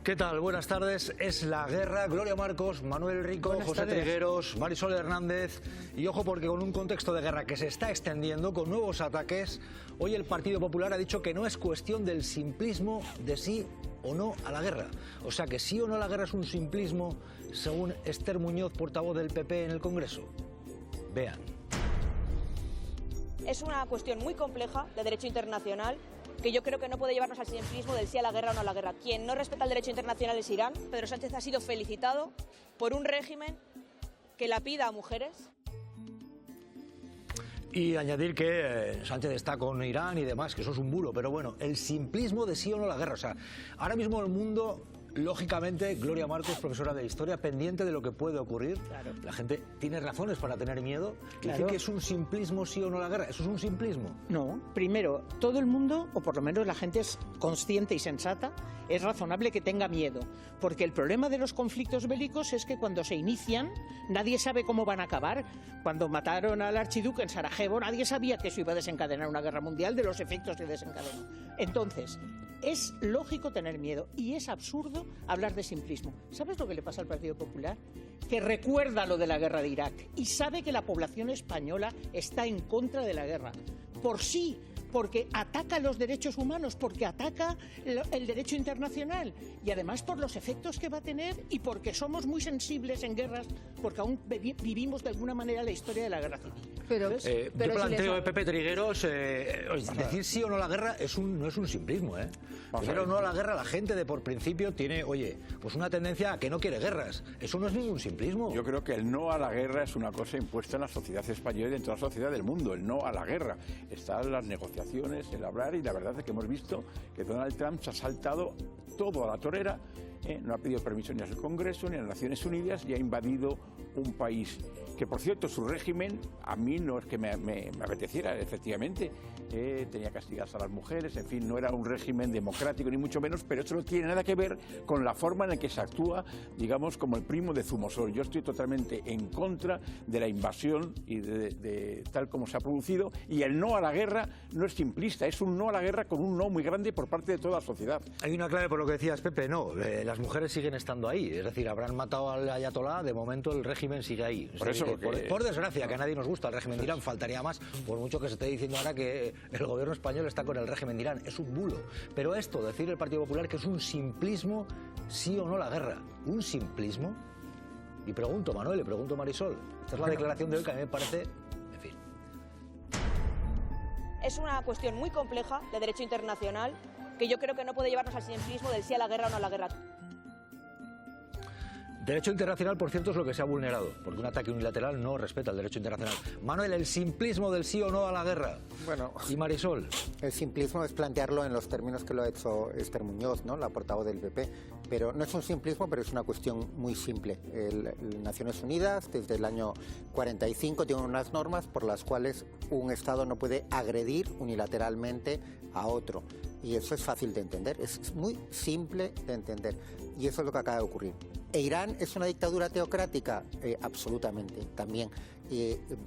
¿Qué tal? Buenas tardes. Es la guerra. Gloria Marcos, Manuel Rico, Buenas José tardes. Trigueros, Marisol Hernández. Y ojo porque con un contexto de guerra que se está extendiendo con nuevos ataques, hoy el Partido Popular ha dicho que no es cuestión del simplismo de sí o no a la guerra. O sea que sí o no a la guerra es un simplismo, según Esther Muñoz, portavoz del PP en el Congreso. Vean. Es una cuestión muy compleja de derecho internacional que yo creo que no puede llevarnos al simplismo del sí a la guerra o no a la guerra. Quien no respeta el derecho internacional es Irán. Pedro Sánchez ha sido felicitado por un régimen que lapida a mujeres. Y añadir que Sánchez está con Irán y demás, que eso es un bulo, pero bueno, el simplismo de sí o no a la guerra. O sea, ahora mismo el mundo, lógicamente, Gloria Marcos, profesora de Historia, pendiente de lo que puede ocurrir. Claro. La gente tiene razones para tener miedo. Claro. Dice que es un simplismo sí o no a la guerra. ¿Eso es un simplismo? No, primero, todo el mundo, o por lo menos la gente es consciente y sensata, es razonable que tenga miedo, porque el problema de los conflictos bélicos es que cuando se inician nadie sabe cómo van a acabar. Cuando mataron al archiduque en Sarajevo nadie sabía que eso iba a desencadenar una guerra mundial, de los efectos que desencadenó. Entonces, es lógico tener miedo y es absurdo hablar de simplismo. ¿Sabes lo que le pasa al Partido Popular? Que recuerda lo de la guerra de Irak y sabe que la población española está en contra de la guerra. Por sí, porque ataca los derechos humanos, porque ataca el derecho internacional y además por los efectos que va a tener y porque somos muy sensibles en guerras, porque aún vivimos de alguna manera la historia de la guerra civil. Pero Yo planteo, Pepe Trigueros, decir sí o no a la guerra no es un simplismo. Decir o no a la guerra, la gente de por principio tiene, pues una tendencia a que no quiere guerras. Eso no es ningún simplismo. Yo creo que el no a la guerra es una cosa impuesta en la sociedad española y en toda la sociedad del mundo. El no a la guerra. Están las negociaciones, el hablar, y la verdad es que hemos visto que Donald Trump se ha saltado todo a la torera. No ha pedido permiso ni al Congreso ni a las Naciones Unidas y ha invadido un país que, por cierto, su régimen a mí no es que me apeteciera, efectivamente. Tenía castigadas a las mujeres, en fin, no era un régimen democrático ni mucho menos, pero eso no tiene nada que ver con la forma en la que se actúa, digamos, como el primo de Zumosol. Yo estoy totalmente en contra de la invasión y de tal como se ha producido, y el no a la guerra no es simplista, es un no a la guerra con un no muy grande por parte de toda la sociedad. Hay una clave por lo que decías, Pepe, no, las mujeres siguen estando ahí, es decir, habrán matado al ayatolá, de momento el régimen sigue ahí. Por eso, por desgracia, que a nadie nos gusta el régimen de Irán, faltaría más, por mucho que se esté diciendo ahora que el gobierno español está con el régimen de Irán, es un bulo. Pero esto, decir el Partido Popular que es un simplismo, sí o no la guerra, ¿un simplismo? Y pregunto, Manuel, le pregunto, Marisol, esta es la declaración de hoy que a mí me parece, en fin. Es una cuestión muy compleja de derecho internacional que yo creo que no puede llevarnos al simplismo del sí a la guerra o no a la guerra. Derecho internacional, por cierto, es lo que se ha vulnerado, porque un ataque unilateral no respeta el derecho internacional. Manuel, el simplismo del sí o no a la guerra. Bueno, y Marisol. el simplismo es plantearlo en los términos que lo ha hecho Esther Muñoz, ¿no?, la portavoz del PP. Pero no es un simplismo, pero es una cuestión muy simple. Naciones Unidas, desde el año 45, tiene unas normas por las cuales un Estado no puede agredir unilateralmente a otro. Y eso es fácil de entender, es muy simple de entender. Y eso es lo que acaba de ocurrir. ¿E Irán es una dictadura teocrática? Absolutamente, también.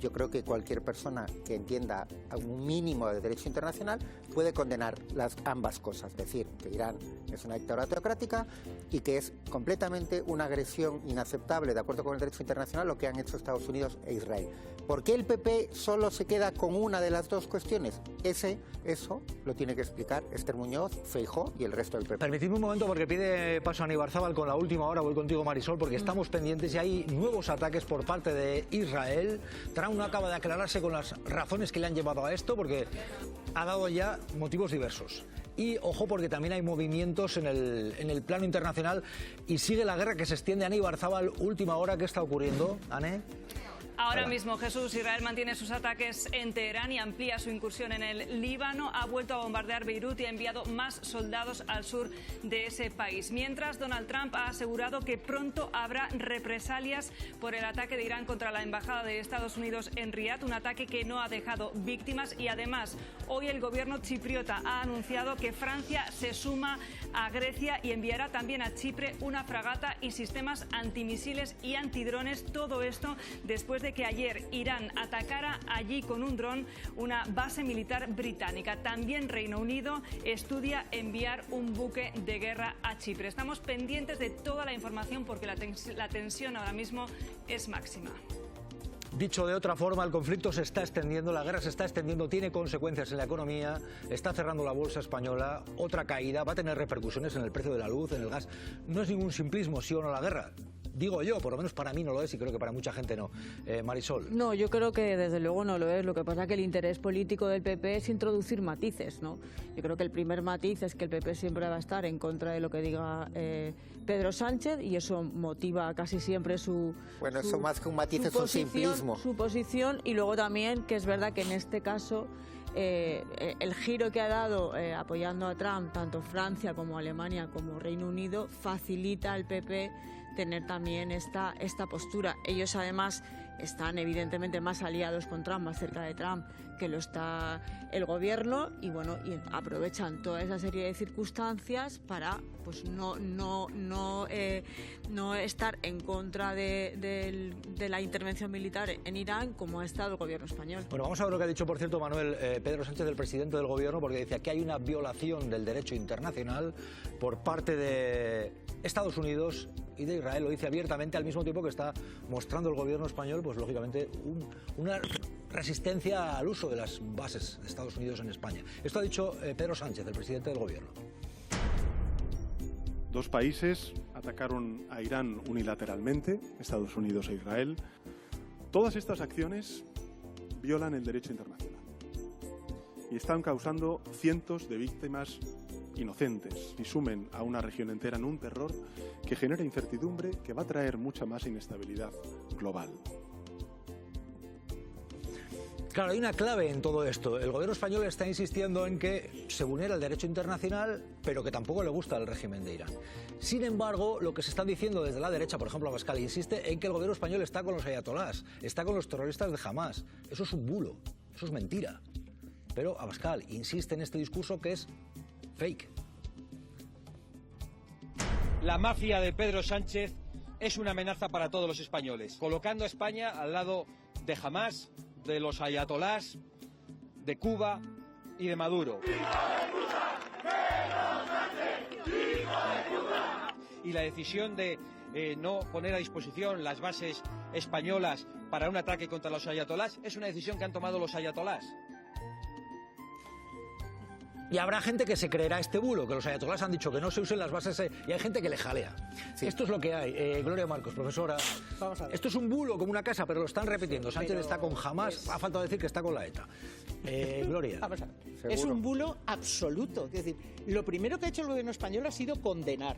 Yo creo que cualquier persona que entienda un mínimo de derecho internacional puede condenar ambas cosas. Es decir, que Irán es una dictadura teocrática y que es completamente una agresión inaceptable, de acuerdo con el derecho internacional, lo que han hecho Estados Unidos e Israel. ¿Por qué el PP solo se queda con una de las dos cuestiones? Eso lo tiene que explicar Esther Muñoz, Feijóo y el resto del PP. Permitidme un momento porque pide paso a Aníbal con la última hora. Voy contigo, Marisol, porque estamos pendientes y hay nuevos ataques por parte de Israel. Trump no acaba de aclararse con las razones que le han llevado a esto, porque ha dado ya motivos diversos. Y ojo, porque también hay movimientos en el plano internacional y sigue la guerra que se extiende. Aníbal, última hora, ¿qué está ocurriendo, Ané? Ahora mismo, Jesús, Israel mantiene sus ataques en Teherán y amplía su incursión en el Líbano. Ha vuelto a bombardear Beirut y ha enviado más soldados al sur de ese país. Mientras, Donald Trump ha asegurado que pronto habrá represalias por el ataque de Irán contra la embajada de Estados Unidos en Riad, un ataque que no ha dejado víctimas. Y además, hoy el gobierno chipriota ha anunciado que Francia se suma a Grecia y enviará también a Chipre una fragata y sistemas antimisiles y antidrones. Todo esto después de de que ayer Irán atacara allí con un dron una base militar británica. También Reino Unido estudia enviar un buque de guerra a Chipre. Estamos pendientes de toda la información porque la tensión ahora mismo es máxima. Dicho de otra forma, el conflicto se está extendiendo, la guerra se está extendiendo, tiene consecuencias en la economía, está cerrando la bolsa española, otra caída, va a tener repercusiones en el precio de la luz, en el gas. No es ningún simplismo, sí o no la guerra. Digo yo, por lo menos para mí no lo es y creo que para mucha gente no. Marisol. No, yo creo que desde luego no lo es. Lo que pasa es que el interés político del PP es introducir matices, ¿no? Yo creo que el primer matiz es que el PP siempre va a estar en contra de lo que diga Pedro Sánchez y eso motiva casi siempre su... Bueno, eso más que un matiz es un simplismo. Su posición y luego también que es verdad que en este caso... el giro que ha dado apoyando a Trump, tanto Francia como Alemania como Reino Unido, facilita al PP tener también esta postura. Ellos además están evidentemente más aliados con Trump, más cerca de Trump que lo está el gobierno y bueno, y aprovechan toda esa serie de circunstancias para pues no estar en contra de la intervención militar en Irán como ha estado el gobierno español. Bueno, vamos a ver lo que ha dicho, por cierto, Manuel, Pedro Sánchez, el presidente del gobierno, porque dice que hay una violación del derecho internacional por parte de Estados Unidos y de Israel. Lo dice abiertamente, al mismo tiempo que está mostrando el gobierno español, pues lógicamente, una resistencia al uso de las bases de Estados Unidos en España. Esto ha dicho Pedro Sánchez, el presidente del gobierno. Dos países atacaron a Irán unilateralmente, Estados Unidos e Israel. Todas estas acciones violan el derecho internacional y están causando cientos de víctimas inocentes y sumen a una región entera en un terror que genera incertidumbre, que va a traer mucha más inestabilidad global. Claro, hay una clave en todo esto. El gobierno español está insistiendo en que se vulnera el derecho internacional, pero que tampoco le gusta el régimen de Irán. Sin embargo, lo que se está diciendo desde la derecha, por ejemplo, Abascal, insiste en que el gobierno español está con los ayatolás, está con los terroristas de Hamás. Eso es un bulo, eso es mentira. Pero Abascal insiste en este discurso que es fake. La mafia de Pedro Sánchez es una amenaza para todos los españoles, colocando a España al lado de Hamás, de los ayatolás, de Cuba y de Maduro. Y la decisión de no poner a disposición las bases españolas para un ataque contra los ayatolás es una decisión que han tomado los ayatolás. Y habrá gente que se creerá este bulo, que los ayatolás han dicho que no se usen las bases y hay gente que le jalea. Sí. Esto es lo que hay. Gloria Marcos, profesora. Vamos a ver. Esto es un bulo como una casa, pero lo están repitiendo. Sánchez está con Hamás, ha faltado decir que está con la ETA. Gloria. Vamos a ver. Es un bulo absoluto. Es decir, lo primero que ha hecho el gobierno español ha sido condenar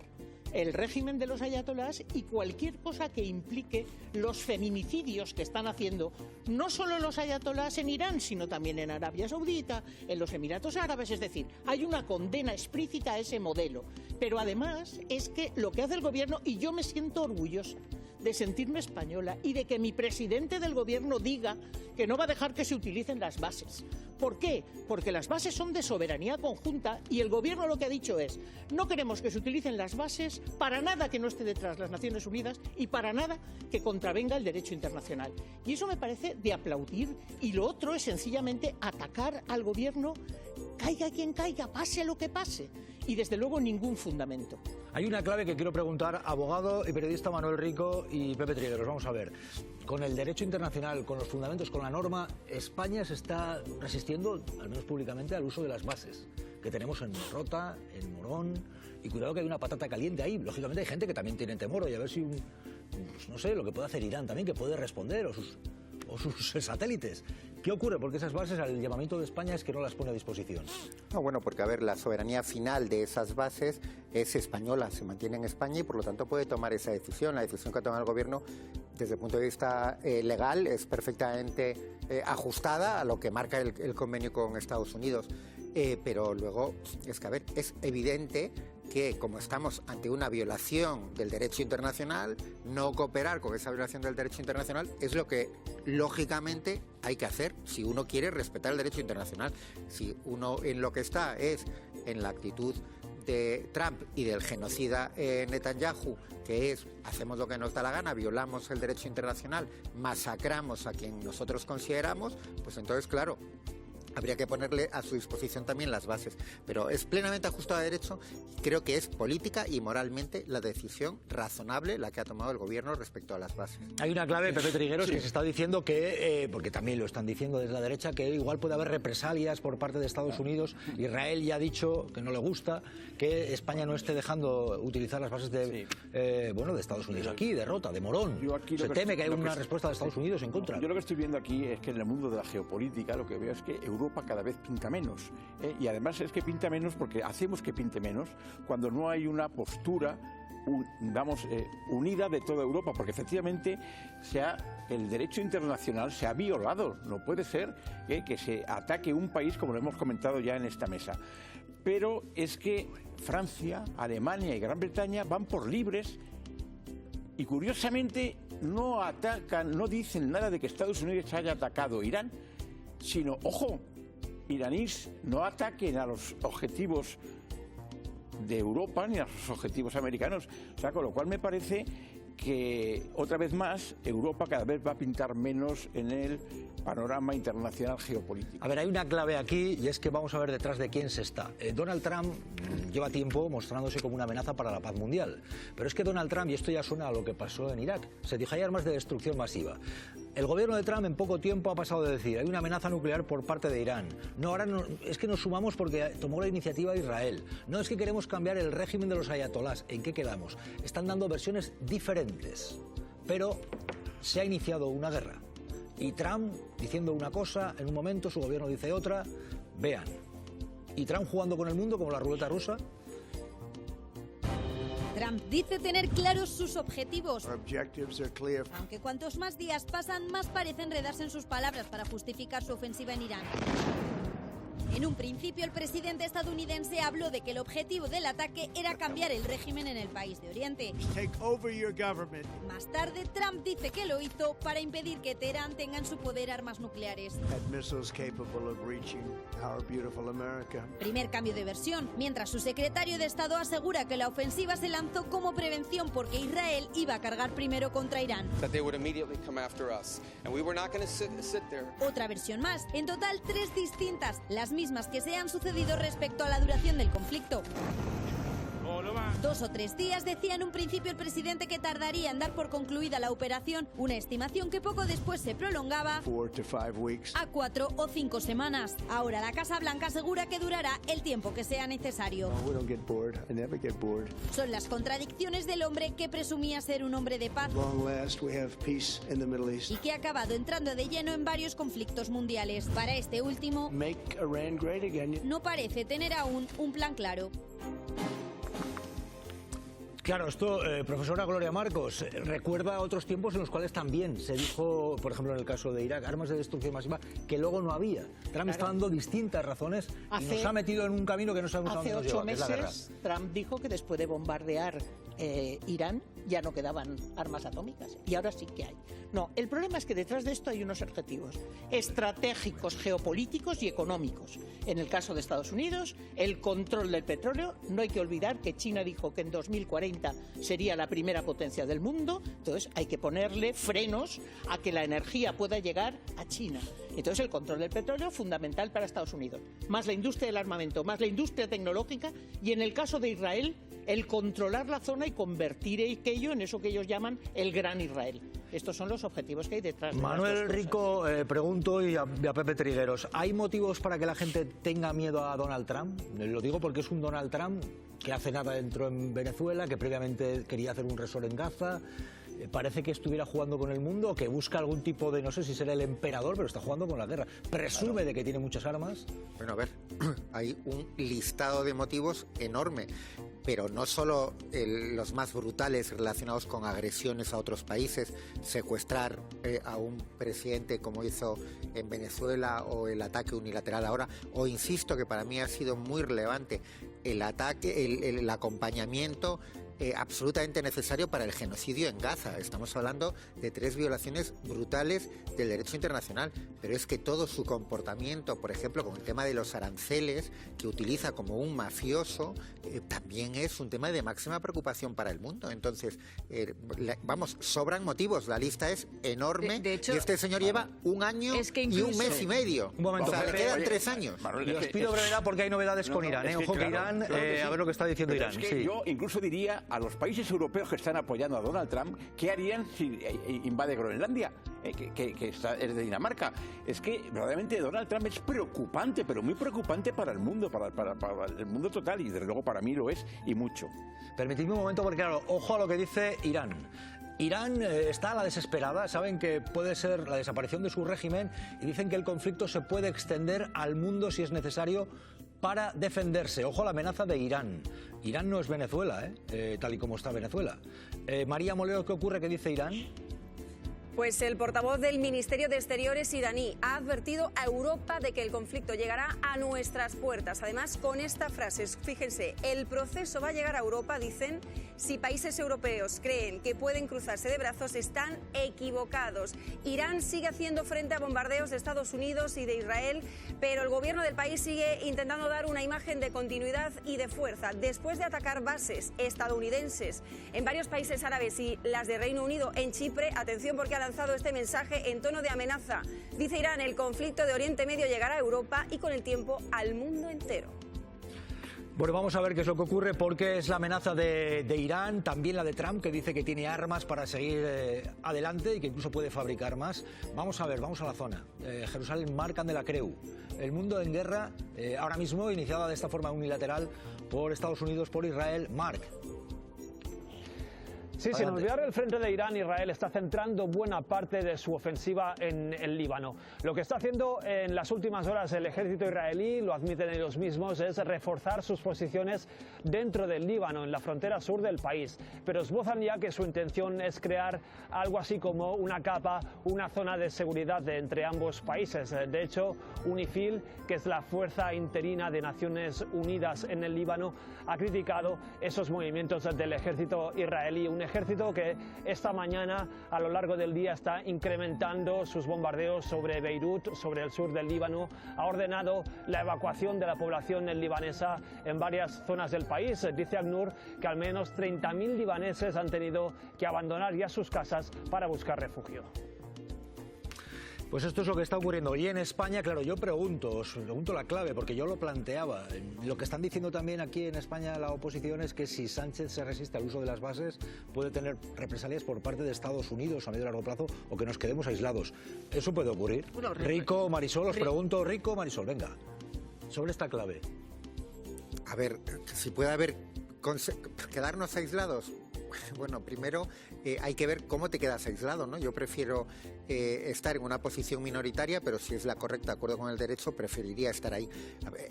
el régimen de los ayatolás y cualquier cosa que implique los feminicidios que están haciendo no solo los ayatolás en Irán, sino también en Arabia Saudita, en los Emiratos Árabes. Es decir, hay una condena explícita a ese modelo. Pero además es que lo que hace el gobierno, y yo me siento orgullosa de sentirme española y de que mi presidente del gobierno diga que no va a dejar que se utilicen las bases. ¿Por qué? Porque las bases son de soberanía conjunta y el gobierno lo que ha dicho es: no queremos que se utilicen las bases para nada que no esté detrás las Naciones Unidas y para nada que contravenga el derecho internacional. Y eso me parece de aplaudir, y lo otro es sencillamente atacar al gobierno, caiga quien caiga, pase lo que pase, y desde luego ningún fundamento. Hay una clave que quiero preguntar, abogado y periodista Manuel Rico y Pepe Trigueros. Vamos a ver, con el derecho internacional, con los fundamentos, con la norma, España se está resistiendo, al menos públicamente, al uso de las bases que tenemos en Rota, en Morón, y cuidado que hay una patata caliente ahí. Lógicamente hay gente que también tiene temor, y a ver si, pues no sé, lo que puede hacer Irán también, que puede responder, o sus satélites. ¿Qué ocurre? Porque esas bases, el llamamiento de España es que no las pone a disposición. No, bueno, porque a ver, la soberanía final de esas bases es española, se mantiene en España y por lo tanto puede tomar esa decisión. La decisión que ha tomado el gobierno desde el punto de vista legal es perfectamente ajustada a lo que marca el convenio con Estados Unidos. Pero luego, es que a ver, es evidente que como estamos ante una violación del derecho internacional, no cooperar con esa violación del derecho internacional es lo que lógicamente hay que hacer si uno quiere respetar el derecho internacional. Si uno en lo que está es en la actitud presidente Trump y del genocida Netanyahu, que es hacemos lo que nos da la gana, violamos el derecho internacional, masacramos a quien nosotros consideramos, pues entonces, claro, habría que ponerle a su disposición también las bases. Pero es plenamente ajustado a derecho. Creo que es política y moralmente la decisión razonable la que ha tomado el gobierno respecto a las bases. Hay una clave, Pepe Trigueros, que se está diciendo que, porque también lo están diciendo desde la derecha, que igual puede haber represalias por parte de Estados Unidos. Israel ya ha dicho que no le gusta que España no esté dejando utilizar las bases de Estados Unidos aquí, de Rota, de Morón. Se teme que haya una respuesta de Estados Unidos en contra. Yo lo que estoy viendo aquí es que en el mundo de la geopolítica lo que veo es que Europa cada vez pinta menos. Y además es que pinta menos porque hacemos que pinte menos cuando no hay una postura unida de toda Europa, porque efectivamente el derecho internacional se ha violado. No puede ser que se ataque un país, como lo hemos comentado ya en esta mesa. Pero es que Francia, Alemania y Gran Bretaña van por libres y curiosamente no atacan, no dicen nada de que Estados Unidos haya atacado Irán, sino, ojo, iraníes no ataquen a los objetivos de Europa ni a los objetivos americanos. O sea, con lo cual me parece que, otra vez más, Europa cada vez va a pintar menos en el panorama internacional geopolítico. A ver, hay una clave aquí y es que vamos a ver detrás de quién se está. Donald Trump lleva tiempo mostrándose como una amenaza para la paz mundial. Pero es que Donald Trump, y esto ya suena a lo que pasó en Irak, se dijo hay armas de destrucción masiva. El gobierno de Trump en poco tiempo ha pasado de decir hay una amenaza nuclear por parte de Irán. No, ahora no, es que nos sumamos porque tomó la iniciativa Israel. No, es que queremos cambiar el régimen de los ayatolás. ¿En qué quedamos? Están dando versiones diferentes, pero se ha iniciado una guerra. Y Trump diciendo una cosa, en un momento su gobierno dice otra. Vean. Y Trump jugando con el mundo como la ruleta rusa. Trump dice tener claros sus objetivos, aunque cuantos más días pasan, más parece enredarse en sus palabras para justificar su ofensiva en Irán. En un principio, el presidente estadounidense habló de que el objetivo del ataque era cambiar el régimen en el país de Oriente. Más tarde, Trump dice que lo hizo para impedir que Teherán tenga en su poder armas nucleares. Primer cambio de versión, mientras su secretario de Estado asegura que la ofensiva se lanzó como prevención porque Israel iba a cargar primero contra Irán. Otra versión más, en total 3 distintas, las mismas que se han sucedido respecto a la duración del conflicto. 2 o 3 días, decía en un principio el presidente que tardaría en dar por concluida la operación, una estimación que poco después se prolongaba a 4 o 5 semanas. Ahora la Casa Blanca asegura que durará el tiempo que sea necesario. Son las contradicciones del hombre que presumía ser un hombre de paz y que ha acabado entrando de lleno en varios conflictos mundiales. Para este último, no parece tener aún un plan claro. Claro, esto, profesora Gloria Marcos, recuerda otros tiempos en los cuales también se dijo, por ejemplo, en el caso de Irak, armas de destrucción masiva, que luego no había. Trump está dando distintas razones y nos ha metido en un camino que no sabemos a dónde nos lleva, que es la guerra. Hace 8 meses, Trump dijo que después de bombardear Irán ya no quedaban armas atómicas y ahora sí que hay. No, el problema es que detrás de esto hay unos objetivos estratégicos, geopolíticos y económicos. En el caso de Estados Unidos, el control del petróleo. No hay que olvidar que China dijo que en 2040 sería la primera potencia del mundo, entonces hay que ponerle frenos a que la energía pueda llegar a China. Entonces el control del petróleo fundamental para Estados Unidos, más la industria del armamento, más la industria tecnológica y en el caso de Israel, el controlar la zona y convertir aquello en eso que ellos llaman el Gran Israel. Estos son los objetivos que hay detrás de Manuel Rico, pregunto y a Pepe Trigueros, ¿hay motivos para que la gente tenga miedo a Donald Trump? Lo digo porque es un Donald Trump que hace nada entró en Venezuela, que previamente quería hacer un resort en Gaza. Parece que estuviera jugando con el mundo, que busca algún tipo de, no sé si será el emperador, pero está jugando con la guerra. Presume de que tiene muchas armas. Bueno, a ver, hay un listado de motivos enorme, pero no solo los más brutales relacionados con agresiones a otros países, secuestrar a un presidente como hizo en Venezuela o el ataque unilateral ahora, o insisto que para mí ha sido muy relevante el ataque, el acompañamiento absolutamente necesario para el genocidio en Gaza. Estamos hablando de 3 violaciones brutales del derecho internacional, pero es que todo su comportamiento, por ejemplo, con el tema de los aranceles, que utiliza como un mafioso, también es un tema de máxima preocupación para el mundo. Entonces, vamos, sobran motivos, la lista es enorme, de hecho, y este señor lleva un año y un mes y medio. Un momento, o sea, le quedan 3 años. Y os pido brevedad porque hay novedades con Irán. Ojo que Irán, a ver lo que está diciendo Irán. Es que yo incluso diría a los países europeos que están apoyando a Donald Trump, ¿qué harían si invade Groenlandia? Que es de Dinamarca. Es que verdaderamente Donald Trump es preocupante, pero muy preocupante para el mundo, para el mundo total, y desde luego para mí lo es, y mucho. Permitidme un momento porque, claro, ojo a lo que dice Irán. Irán está a la desesperada, saben que puede ser la desaparición de su régimen y dicen que el conflicto se puede extender al mundo si es necesario para defenderse. Ojo a la amenaza de Irán. Irán no es Venezuela, tal y como está Venezuela. María Molero, ¿qué ocurre? ¿Qué dice Irán? Pues el portavoz del Ministerio de Exteriores iraní ha advertido a Europa de que el conflicto llegará a nuestras puertas. Además, con esta frase, fíjense, el proceso va a llegar a Europa, dicen, si países europeos creen que pueden cruzarse de brazos, están equivocados. Irán sigue haciendo frente a bombardeos de Estados Unidos y de Israel, pero el gobierno del país sigue intentando dar una imagen de continuidad y de fuerza. Después de atacar bases estadounidenses en varios países árabes y las de Reino Unido en Chipre, atención porque ha lanzado este mensaje en tono de amenaza. Dice Irán, el conflicto de Oriente Medio llegará a Europa y con el tiempo al mundo entero. Bueno, vamos a ver qué es lo que ocurre, porque es la amenaza de Irán, también la de Trump, que dice que tiene armas para seguir adelante y que incluso puede fabricar más. Vamos a ver, vamos a la zona. Jerusalén, Marc de la Creu. El mundo en guerra, ahora mismo iniciada de esta forma unilateral por Estados Unidos, por Israel. Marc. Sí, sin olvidar el frente de Irán, Israel está centrando buena parte de su ofensiva en el Líbano. Lo que está haciendo en las últimas horas el ejército israelí, lo admiten ellos mismos, es reforzar sus posiciones dentro del Líbano, en la frontera sur del país. Pero esbozan ya que su intención es crear algo así como una capa, una zona de seguridad entre ambos países. De hecho, UNIFIL, que es la fuerza interina de Naciones Unidas en el Líbano, ha criticado esos movimientos del ejército israelí, un ejército que esta mañana a lo largo del día está incrementando sus bombardeos sobre Beirut, sobre el sur del Líbano, ha ordenado la evacuación de la población libanesa en varias zonas del país. Dice ACNUR que al menos 30.000 libaneses han tenido que abandonar ya sus casas para buscar refugio. Pues esto es lo que está ocurriendo. Y en España, claro, os pregunto la clave, porque yo lo planteaba. Lo que están diciendo también aquí en España la oposición es que si Sánchez se resiste al uso de las bases, puede tener represalias por parte de Estados Unidos a medio y largo plazo, o que nos quedemos aislados. ¿Eso puede ocurrir? Bueno, Rico, Marisol, os pregunto, Rico, Marisol, venga, sobre esta clave. A ver, si puede haber quedarnos aislados. Bueno, primero hay que ver cómo te quedas aislado, ¿no? Yo prefiero estar en una posición minoritaria, pero si es la correcta, de acuerdo con el derecho, preferiría estar ahí.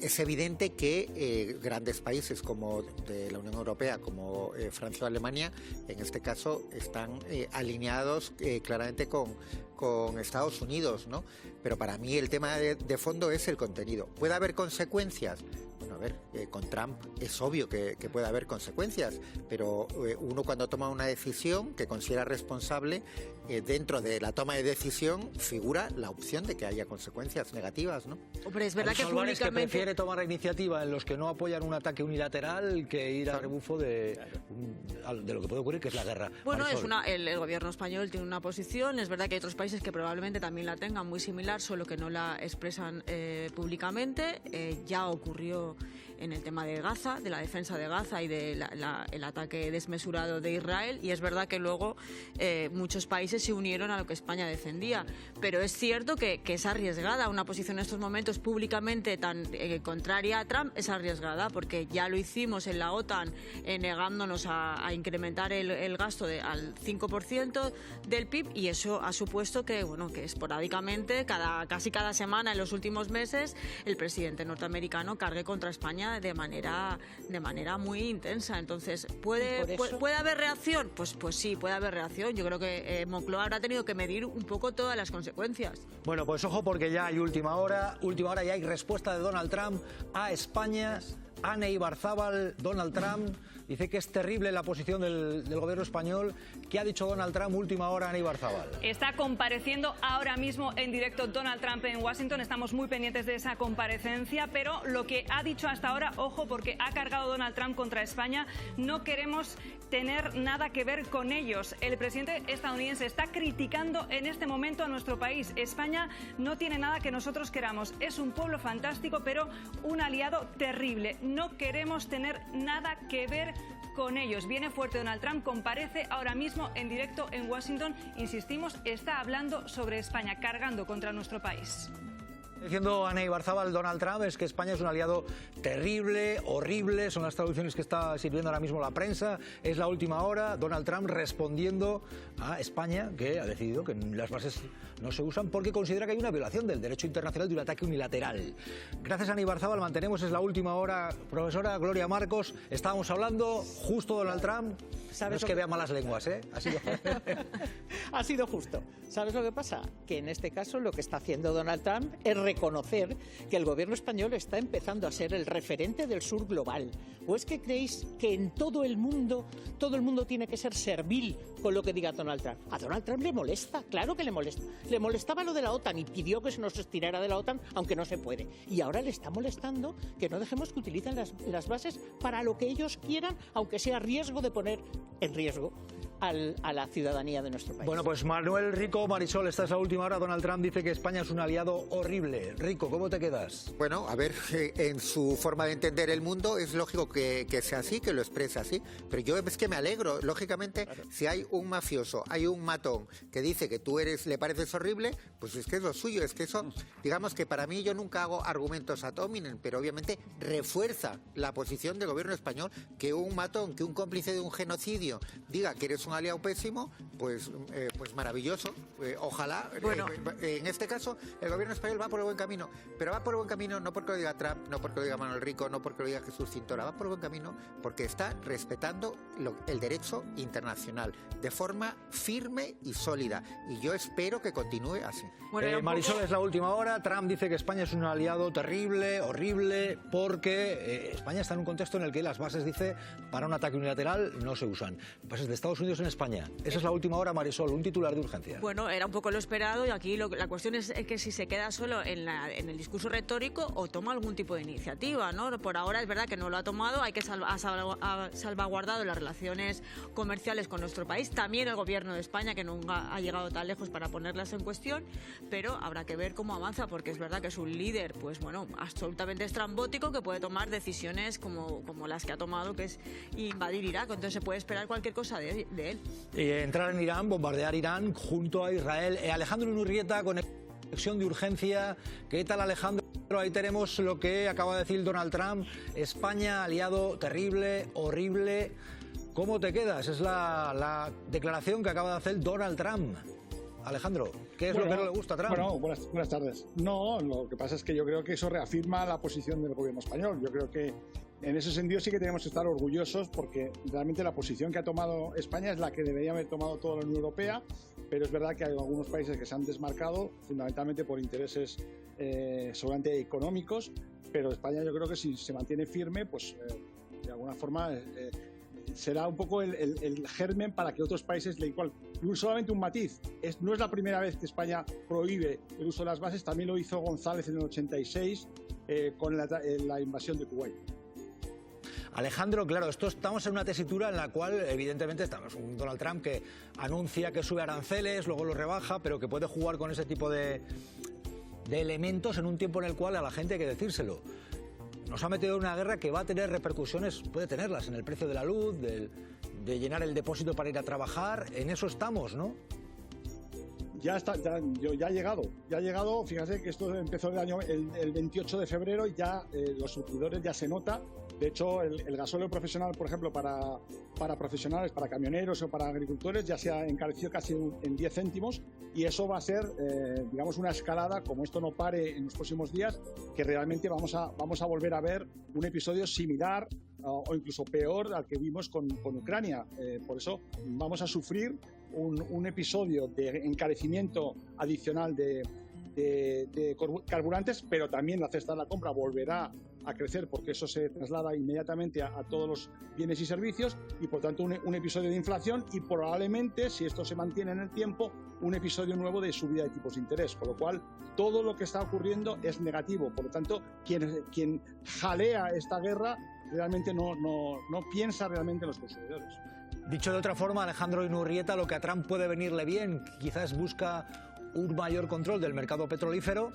Es evidente que grandes países como de la Unión Europea, como Francia o Alemania, en este caso están alineados claramente con Estados Unidos, ¿no? Pero para mí el tema de fondo es el contenido. ¿Puede haber consecuencias? Bueno, a ver, con Trump es obvio que puede haber consecuencias, pero uno cuando toma una decisión que considera responsable, dentro de la toma de decisión figura la opción de que haya consecuencias negativas, ¿no? Hombre, es verdad que públicamente... que prefiere tomar la iniciativa en los que no apoyan un ataque unilateral que ir a rebufo de lo que puede ocurrir, que es la guerra. Bueno, el gobierno español tiene una posición, es verdad que hay otros países que probablemente también la tengan muy similar, solo que no la expresan públicamente. Ya ocurrió en el tema de Gaza, de la defensa de Gaza y del ataque desmesurado de Israel, y es verdad que luego muchos países se unieron a lo que España defendía, pero es cierto que es arriesgada. Una posición en estos momentos públicamente tan contraria a Trump es arriesgada, porque ya lo hicimos en la OTAN negándonos a incrementar el gasto al 5% del PIB, y eso ha supuesto que esporádicamente, casi cada semana en los últimos meses, el presidente norteamericano cargue contra España de manera muy intensa. Entonces, ¿puede haber reacción? Pues sí, puede haber reacción. Yo creo que Moncloa habrá tenido que medir un poco todas las consecuencias. Bueno, pues ojo, porque ya hay última hora ya hay respuesta de Donald Trump a España. Ane Ibarzábal, Donald Trump dice que es terrible la posición del gobierno español. ¿Qué ha dicho Donald Trump última hora, Ana Ibarzabal? Está compareciendo ahora mismo en directo Donald Trump en Washington. Estamos muy pendientes de esa comparecencia, pero lo que ha dicho hasta ahora, ojo, porque ha cargado Donald Trump contra España, no queremos tener nada que ver con ellos. El presidente estadounidense está criticando en este momento a nuestro país. España no tiene nada que nosotros queramos. Es un pueblo fantástico, pero un aliado terrible. No queremos tener nada que ver con ellos. Viene fuerte Donald Trump, comparece ahora mismo en directo en Washington. Insistimos, está hablando sobre España, cargando contra nuestro país. Diciendo Ana Ibarzabal, Donald Trump, es que España es un aliado terrible, horrible, son las traducciones que está sirviendo ahora mismo la prensa, es la última hora, Donald Trump respondiendo a España, que ha decidido que las bases no se usan porque considera que hay una violación del derecho internacional de un ataque unilateral. Gracias, Ana Ibarzabal, mantenemos, es la última hora. Profesora Gloria Marcos, estábamos hablando, justo Donald Trump, no es que vea malas lenguas, ¿eh? Ha sido justo. ¿Sabes lo que pasa? Que en este caso lo que está haciendo Donald Trump es reconocer que el gobierno español está empezando a ser el referente del sur global. ¿O es que creéis que en todo el mundo tiene que ser servil con lo que diga Donald Trump? A Donald Trump le molesta, claro que le molesta. Le molestaba lo de la OTAN y pidió que se nos estirara de la OTAN, aunque no se puede. Y ahora le está molestando que no dejemos que utilicen las bases para lo que ellos quieran, aunque sea riesgo de poner en riesgo a la ciudadanía de nuestro país. Bueno, pues Manuel, Rico, Marisol, esta es la última hora. Donald Trump dice que España es un aliado horrible. Rico, ¿cómo te quedas? Bueno, a ver, en su forma de entender el mundo es lógico que sea así, que lo exprese así, pero yo es que me alegro. Lógicamente, claro, si hay un mafioso, hay un matón que dice que tú le pareces horrible, pues es que es lo suyo, es que eso, digamos que para mí yo nunca hago argumentos ad hominem, pero obviamente refuerza la posición del gobierno español, que un matón, que un cómplice de un genocidio diga que eres un aliado pésimo, pues maravilloso. Ojalá, bueno, en este caso, el gobierno español va por el buen camino, pero va por el buen camino no porque lo diga Trump, no porque lo diga Manuel Rico, no porque lo diga Jesús Cintora, va por el buen camino porque está respetando el derecho internacional de forma firme y sólida, y yo espero que continúe así. Bueno, Marisol, es la última hora. Trump dice que España es un aliado terrible, horrible, porque España está en un contexto en el que las bases, dice, para un ataque unilateral no se usan. Bases de Estados Unidos en España. Esa es la última hora, Marisol, un titular de urgencia. Bueno, era un poco lo esperado, y aquí la cuestión es que si se queda solo en el discurso retórico o toma algún tipo de iniciativa, ¿no? Por ahora es verdad que no lo ha tomado, hay que ha salvaguardado las relaciones comerciales con nuestro país, también el gobierno de España, que nunca ha llegado tan lejos para ponerlas en cuestión, pero habrá que ver cómo avanza, porque es verdad que es un líder, pues bueno, absolutamente estrambótico, que puede tomar decisiones como las que ha tomado, que es invadir Irak, entonces se puede esperar cualquier cosa de él. Entrar en Irán, bombardear Irán junto a Israel. Alejandro Inurrieta, conexión de urgencia. ¿Qué tal, Alejandro? Ahí tenemos lo que acaba de decir Donald Trump. España, aliado terrible, horrible. ¿Cómo te quedas? Es la declaración que acaba de hacer Donald Trump. Alejandro, ¿qué es lo que no le gusta a Trump? Bueno, buenas tardes. No, lo que pasa es que yo creo que eso reafirma la posición del gobierno español. Yo creo que en ese sentido sí que tenemos que estar orgullosos, porque realmente la posición que ha tomado España es la que debería haber tomado toda la Unión Europea, pero es verdad que hay algunos países que se han desmarcado fundamentalmente por intereses solamente económicos, pero España yo creo que si se mantiene firme, pues de alguna forma será un poco el germen para que otros países le igual. Solamente un matiz, no es la primera vez que España prohíbe el uso de las bases, también lo hizo González en el 86 con la invasión de Kuwait. Alejandro, claro, estamos en una tesitura en la cual evidentemente estamos un Donald Trump que anuncia que sube aranceles, luego lo rebaja, pero que puede jugar con ese tipo de elementos en un tiempo en el cual a la gente hay que decírselo. Nos ha metido en una guerra que va a tener repercusiones, puede tenerlas, en el precio de la luz, de llenar el depósito para ir a trabajar. En eso estamos, ¿no? Ya ha llegado, fíjate que esto empezó el 28 de febrero y ya los surtidores ya se nota. De hecho, el gasóleo profesional, por ejemplo, para profesionales, para camioneros o para agricultores, ya se ha encarecido casi en 10 céntimos, y eso va a ser, digamos, una escalada, como esto no pare en los próximos días, que realmente vamos a volver a ver un episodio similar o incluso peor al que vimos con Ucrania. Por eso vamos a sufrir un episodio de encarecimiento adicional de carburantes, pero también la cesta de la compra volverá a crecer porque eso se traslada inmediatamente a todos los bienes y servicios y por tanto un episodio de inflación y probablemente, si esto se mantiene en el tiempo, un episodio nuevo de subida de tipos de interés, con lo cual todo lo que está ocurriendo es negativo. Por lo tanto, quien jalea esta guerra realmente no piensa realmente en los consumidores. Dicho de otra forma, Alejandro Inurrieta, lo que a Trump puede venirle bien, quizás busca un mayor control del mercado petrolífero,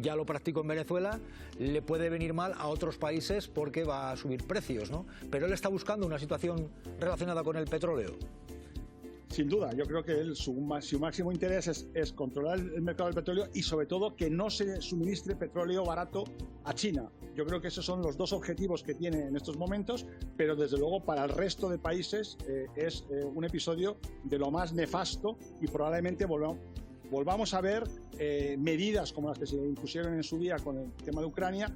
ya lo practicó en Venezuela, le puede venir mal a otros países porque va a subir precios, ¿no? Pero él está buscando una situación relacionada con el petróleo. Sin duda, yo creo que su máximo interés es controlar el mercado del petróleo y sobre todo que no se suministre petróleo barato a China. Yo creo que esos son los dos objetivos que tiene en estos momentos, pero desde luego para el resto de países es un episodio de lo más nefasto y probablemente volvamos a ver medidas como las que se impusieron en su día con el tema de Ucrania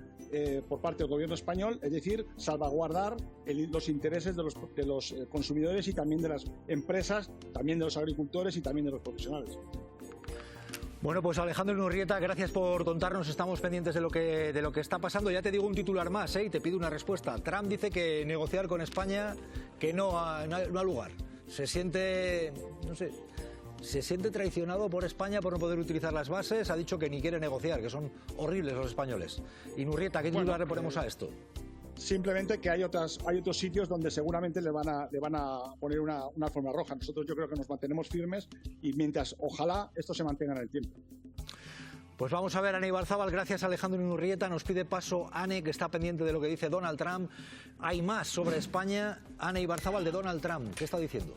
por parte del gobierno español, es decir, salvaguardar los intereses de los consumidores y también de las empresas, también de los agricultores y también de los profesionales. Bueno, pues Alejandro Inurrieta, gracias por contarnos, estamos pendientes de lo que está pasando. Ya te digo un titular más, y te pido una respuesta. Trump dice que negociar con España que no ha lugar. Se siente, no sé, se siente traicionado por España por no poder utilizar las bases, ha dicho que ni quiere negociar, que son horribles los españoles. Inurrieta, ¿qué titular le ponemos a esto? Simplemente que hay otros sitios donde seguramente le van a poner una alfombra roja. Nosotros yo creo que nos mantenemos firmes y mientras ojalá esto se mantenga en el tiempo. Pues vamos a ver, Ane Ibarzábal, gracias Alejandro Inurrieta, nos pide paso Ane, que está pendiente de lo que dice Donald Trump. Hay más sobre España. Ane Ibarzábal, de Donald Trump, ¿qué está diciendo?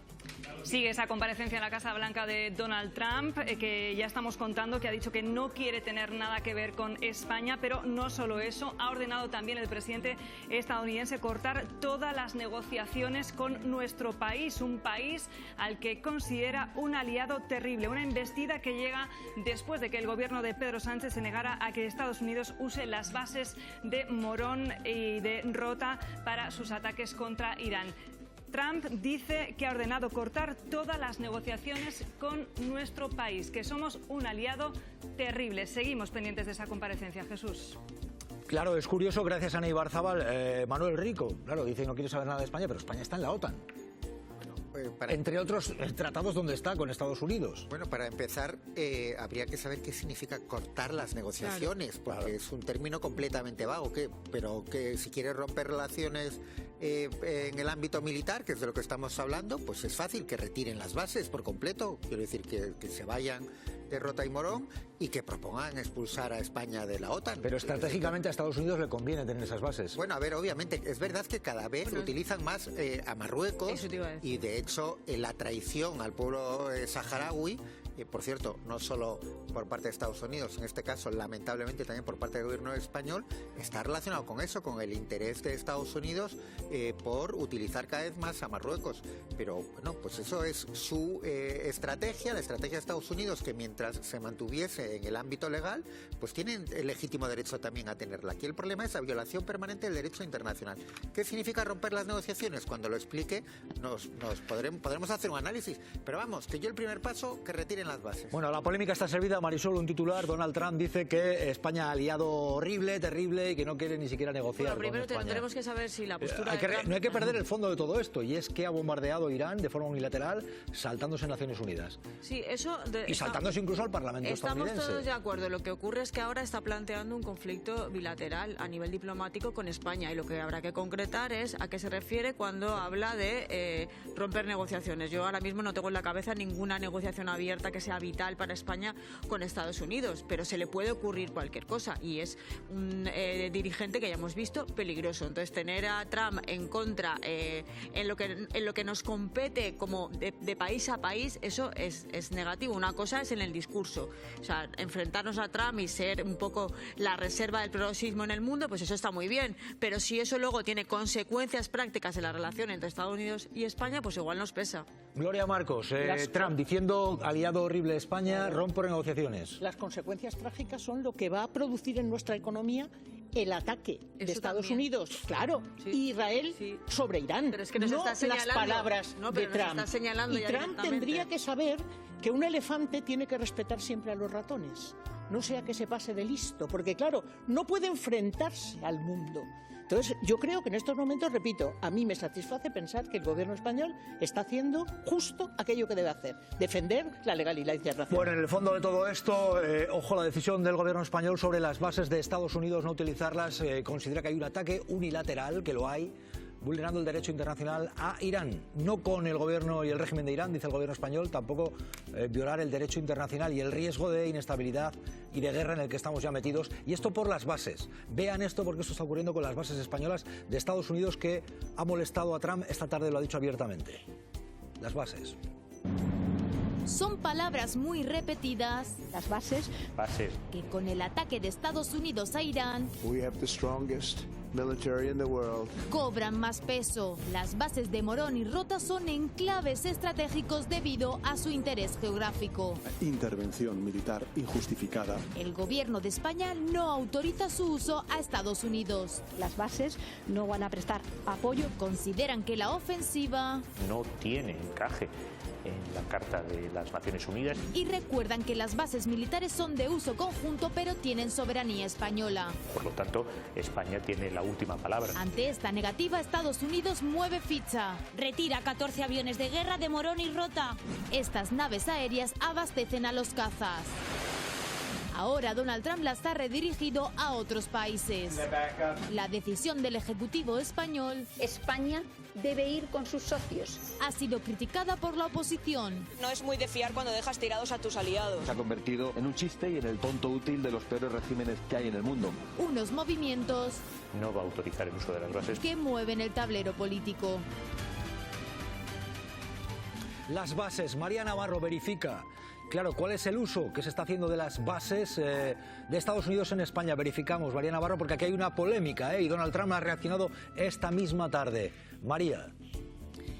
Sigue esa comparecencia en la Casa Blanca de Donald Trump, que ya estamos contando, que ha dicho que no quiere tener nada que ver con España, pero no solo eso, ha ordenado también el presidente estadounidense cortar todas las negociaciones con nuestro país, un país al que considera un aliado terrible, una embestida que llega después de que el gobierno de Pedro Sánchez se negara a que Estados Unidos use las bases de Morón y de Rota para sus ataques contra Irán. Trump dice que ha ordenado cortar todas las negociaciones con nuestro país, que somos un aliado terrible. Seguimos pendientes de esa comparecencia, Jesús. Claro, es curioso, gracias a Ane Ibarzábal, Manuel Rico, claro, dice que no quiere saber nada de España, pero España está en la OTAN. Entre otros tratados donde está con Estados Unidos. Bueno, para empezar, habría que saber qué significa cortar las negociaciones, porque es un término completamente vago, pero que si quiere romper relaciones en el ámbito militar, que es de lo que estamos hablando, pues es fácil que retiren las bases por completo, quiero decir que se vayan de Rota y Morón y que propongan expulsar a España de la OTAN. Pero estratégicamente a Estados Unidos le conviene tener esas bases. Bueno, a ver, obviamente, es verdad que cada vez utilizan más a Marruecos y de hecho la traición al pueblo saharaui, por cierto, no solo por parte de Estados Unidos, en este caso lamentablemente también por parte del gobierno español, está relacionado con eso, con el interés de Estados Unidos por utilizar cada vez más a Marruecos. Pero bueno, pues eso es su estrategia, la estrategia de Estados Unidos, que mientras se mantuviese en el ámbito legal, pues tienen el legítimo derecho también a tenerla. Aquí el problema es la violación permanente del derecho internacional. ¿Qué significa romper las negociaciones? Cuando lo explique podremos hacer un análisis, pero vamos, que yo el primer paso, que retiren las bases. Bueno, la polémica está servida. Marisol, un titular. Donald Trump dice que España aliado horrible, terrible y que no quiere ni siquiera negociar. Bueno, primero tendremos que saber si la postura de Trump... No hay que perder el fondo de todo esto, y es que ha bombardeado Irán de forma unilateral, saltándose en Naciones Unidas. Sí, eso... Y saltándose incluso al Parlamento estadounidense. Estamos todos de acuerdo. Lo que ocurre es que ahora está planteando un conflicto bilateral a nivel diplomático con España, y lo que habrá que concretar es a qué se refiere cuando habla de romper negociaciones. Yo ahora mismo no tengo en la cabeza ninguna negociación abierta que sea vital para España con Estados Unidos, pero se le puede ocurrir cualquier cosa, y es un dirigente que ya hemos visto peligroso. Entonces, tener a Trump en contra en lo que nos compete como de país a país, eso es negativo. Una cosa es en el discurso, o sea, enfrentarnos a Trump y ser un poco la reserva del progresismo en el mundo, pues eso está muy bien, pero si eso luego tiene consecuencias prácticas en la relación entre Estados Unidos y España, pues igual nos pesa. Gloria Marcos, Trump diciendo aliado horrible de España, rompo negociaciones. Las consecuencias trágicas son lo que va a producir en nuestra economía el ataque de Estados Unidos, claro, Israel sobre Irán, pero es que nos no está señalando, las palabras de Trump. Y Trump tendría que saber que un elefante tiene que respetar siempre a los ratones. no sea que se pase de listo, porque claro, no puede enfrentarse al mundo. Entonces, yo creo que en estos momentos, repito, a mí me satisface pensar que el gobierno español está haciendo justo aquello que debe hacer, defender la legalidad internacional. Bueno, en el fondo de todo esto, ojo, la decisión del gobierno español sobre las bases de Estados Unidos no utilizarlas, considera que hay un ataque unilateral, que lo hay, vulnerando el derecho internacional a Irán. No con el gobierno y el régimen de Irán, dice el gobierno español, tampoco violar el derecho internacional y el riesgo de inestabilidad y de guerra en el que estamos ya metidos. Y esto por las bases. Vean esto porque esto está ocurriendo con las bases españolas de Estados Unidos, que ha molestado a Trump. Esta tarde lo ha dicho abiertamente. Las bases. Son palabras muy repetidas. Las bases. Que con el ataque de Estados Unidos a Irán cobran más peso. Las bases de Morón y Rota son enclaves estratégicos debido a su interés geográfico. Intervención militar injustificada. El gobierno de España no autoriza su uso a Estados Unidos. Las bases no van a prestar apoyo. Consideran que la ofensiva no tiene encaje en la Carta de las Naciones Unidas. Y recuerdan que las bases militares son de uso conjunto, pero tienen soberanía española. Por lo tanto, España tiene la última palabra. Ante esta negativa, Estados Unidos mueve ficha. Retira 14 aviones de guerra de Morón y Rota. Estas naves aéreas abastecen a los cazas. Ahora Donald Trump las ha redirigido a otros países. La decisión del Ejecutivo español, España debe ir con sus socios, ha sido criticada por la oposición. No es muy de fiar cuando dejas tirados a tus aliados. Se ha convertido en un chiste y en el tonto útil de los peores regímenes que hay en el mundo. Unos movimientos no va a autorizar el uso de las bases que mueven el tablero político. Las bases. María Navarro verifica. Claro, ¿cuál es el uso que se está haciendo de las bases de Estados Unidos en España? Verificamos, María Navarro, porque aquí hay una polémica, y Donald Trump ha reaccionado esta misma tarde. María.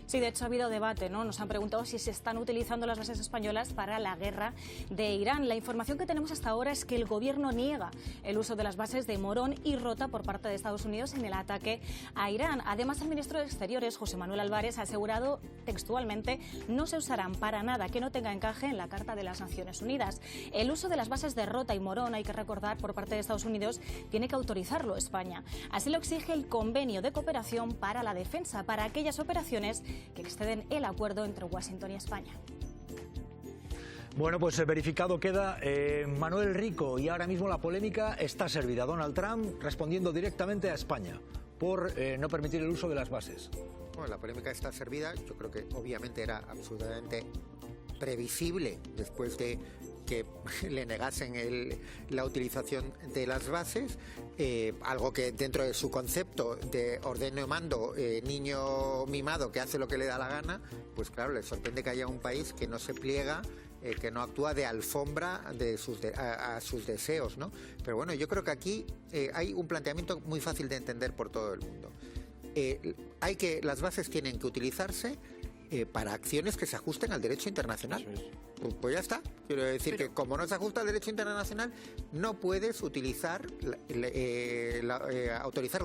Sí, de hecho ha habido debate, ¿no? Nos han preguntado si se están utilizando las bases españolas para la guerra de Irán. La información que tenemos hasta ahora es que el gobierno niega el uso de las bases de Morón y Rota por parte de Estados Unidos en el ataque a Irán. Además, el ministro de Exteriores, José Manuel Álvarez, ha asegurado textualmente no se usarán para nada que no tenga encaje en la Carta de las Naciones Unidas. El uso de las bases de Rota y Morón, hay que recordar, por parte de Estados Unidos, tiene que autorizarlo España. Así lo exige el Convenio de Cooperación para la Defensa, para aquellas operaciones que exceden el acuerdo entre Washington y España. Bueno, pues verificado queda Manuel Rico, y ahora mismo la polémica está servida. Donald Trump respondiendo directamente a España por no permitir el uso de las bases. Bueno, la polémica está servida. Yo creo que obviamente era absolutamente previsible después de que le negasen la utilización de las bases, algo que dentro de su concepto de ordeno y mando, niño mimado que hace lo que le da la gana, pues claro, le sorprende que haya un país que no se pliega, que no actúa de alfombra a sus deseos, ¿no? Pero bueno, yo creo que aquí hay un planteamiento muy fácil de entender por todo el mundo. Las bases tienen que utilizarse para acciones que se ajusten al derecho internacional. Pues ya está. Quiero decir que como no se ajusta al derecho internacional, no puedes utilizar autorizar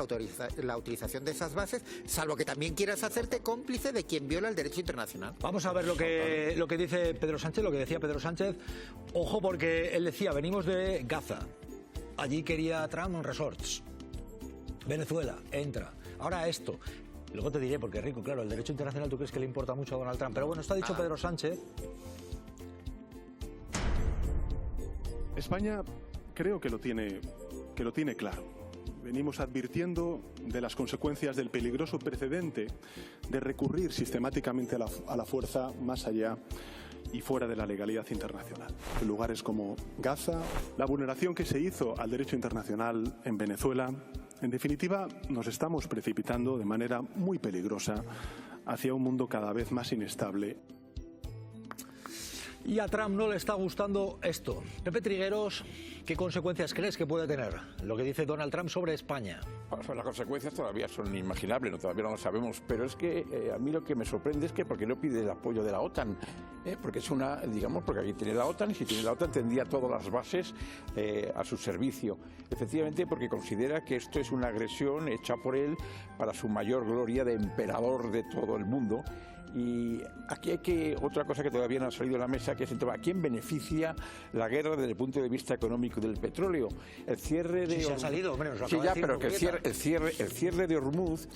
la utilización de esas bases, salvo que también quieras hacerte cómplice de quien viola el derecho internacional. Vamos a ver lo que dice Pedro Sánchez, lo que decía Pedro Sánchez. Ojo, porque él decía, venimos de Gaza. Allí quería Trump resorts. Venezuela, entra. Ahora esto. Luego te diré, porque Rico, claro, el derecho internacional tú crees que le importa mucho a Donald Trump. Pero bueno, esto ha dicho Pedro Sánchez. España creo que lo tiene claro. Venimos advirtiendo de las consecuencias del peligroso precedente de recurrir sistemáticamente a la fuerza más allá y fuera de la legalidad internacional. En lugares como Gaza, la vulneración que se hizo al derecho internacional en Venezuela. En definitiva, nos estamos precipitando de manera muy peligrosa hacia un mundo cada vez más inestable. Y a Trump no le está gustando esto. Pepe Trigueros, ¿qué consecuencias crees que puede tener lo que dice Donald Trump sobre España? Pues las consecuencias todavía son inimaginables, todavía no lo sabemos, pero es que a mí lo que me sorprende es que porque no pide el apoyo de la OTAN. porque es una, digamos, porque aquí tiene la OTAN, y si tiene la OTAN tendría todas las bases a su servicio. Efectivamente, porque considera que esto es una agresión hecha por él para su mayor gloria de emperador de todo el mundo. Y aquí hay otra cosa que todavía no ha salido a la mesa, que es el tema: ¿a quién beneficia la guerra desde el punto de vista económico del petróleo? El cierre de... Sí, se ha salido, hombre, nos lo sí, acaba ya, de decir pero que Urquieta. el cierre de Hormuz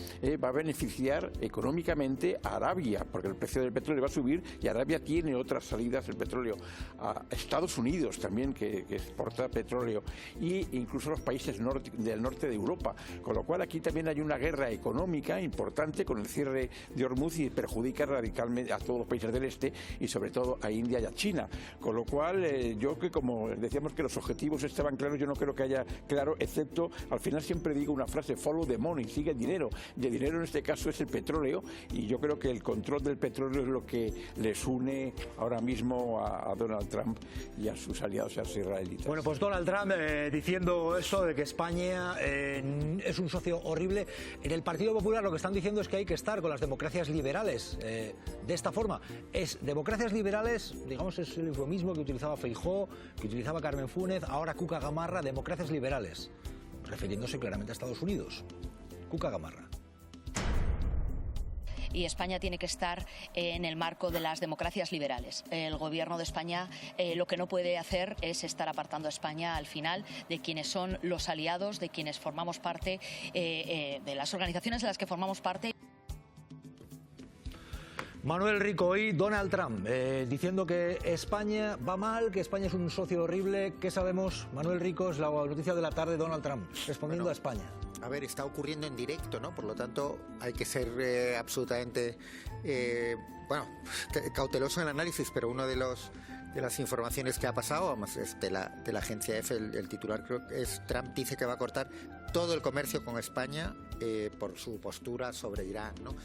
va a beneficiar económicamente a Arabia, porque el precio del petróleo va a subir y Arabia tiene otras salidas del petróleo. A Estados Unidos también, que exporta petróleo, e incluso los países del norte de Europa. Con lo cual aquí también hay una guerra económica importante con el cierre de Hormuz y perjudica radicalmente a todos los países del este y sobre todo a India y a China. Con lo cual yo, que como decíamos que los objetivos estaban claros, yo no creo que haya claro, excepto al final siempre digo una frase: follow the money, sigue el dinero, y el dinero en este caso es el petróleo, y yo creo que el control del petróleo es lo que les une ahora mismo a Donald Trump y a sus aliados, a los israelitas. Bueno, pues Donald Trump diciendo eso de que España es un socio horrible. En el Partido Popular lo que están diciendo es que hay que estar con las democracias liberales de esta forma. Democracias liberales, digamos, es lo mismo que utilizaba Feijóo, que utilizaba Carmen Fúnez, ahora Cuca Gamarra, democracias liberales, refiriéndose claramente a Estados Unidos. Cuca Gamarra. Y España tiene que estar en el marco de las democracias liberales. El gobierno de España lo que no puede hacer es estar apartando a España al final de quienes son los aliados, de quienes formamos parte, de las organizaciones de las que formamos parte. Manuel Rico y Donald Trump diciendo que España va mal, que España es un socio horrible. ¿Qué sabemos? Manuel Rico, es la noticia de la tarde. Donald Trump respondiendo a España. A ver, está ocurriendo en directo, ¿no? Por lo tanto, hay que ser absolutamente, cauteloso en el análisis, pero uno de las informaciones que ha pasado, además es de la agencia EFE, el titular creo que es: Trump dice que va a cortar todo el comercio con España por su postura sobre Irán, ¿no?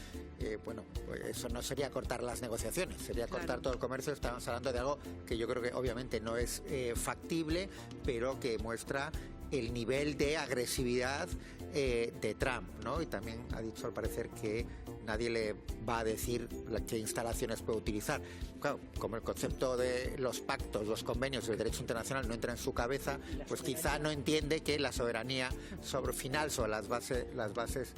Pues eso no sería cortar las negociaciones, sería cortar todo el comercio. Estamos hablando de algo que yo creo que obviamente no es factible, pero que muestra el nivel de agresividad de Trump, ¿no? Y también ha dicho al parecer que nadie le va a decir qué instalaciones puede utilizar. Claro, como el concepto de los pactos, los convenios del derecho internacional no entra en su cabeza, pues quizá no entiende que la soberanía sobre las bases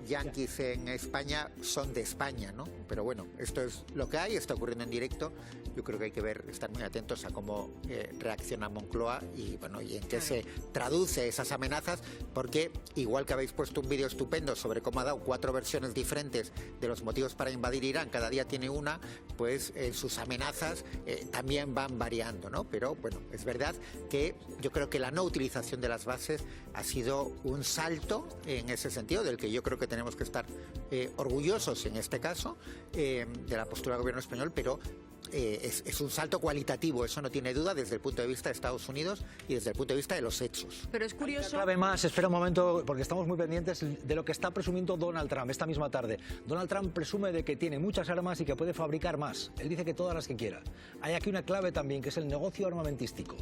yanquis en España son de España, ¿no? Pero bueno, esto es lo que hay, está ocurriendo en directo. Yo creo que hay que estar muy atentos a cómo reacciona Moncloa y en qué se traduce esas amenazas, porque igual que habéis puesto un vídeo estupendo sobre cómo ha dado 4 versiones diferentes de los motivos para invadir Irán, cada día tiene una, pues sus amenazas también van variando, ¿no? Pero bueno, es verdad que yo creo que la no utilización de las bases ha sido un salto en ese sentido, del que yo creo que tenemos que estar orgullosos en este caso, de la postura del gobierno español, pero es un salto cualitativo, eso no tiene duda, desde el punto de vista de Estados Unidos y desde el punto de vista de los hechos. Pero es curioso... Clave más, espera un momento, porque estamos muy pendientes de lo que está presumiendo Donald Trump esta misma tarde. Donald Trump presume de que tiene muchas armas y que puede fabricar más. Él dice que todas las que quiera. Hay aquí una clave también, que es el negocio armamentístico,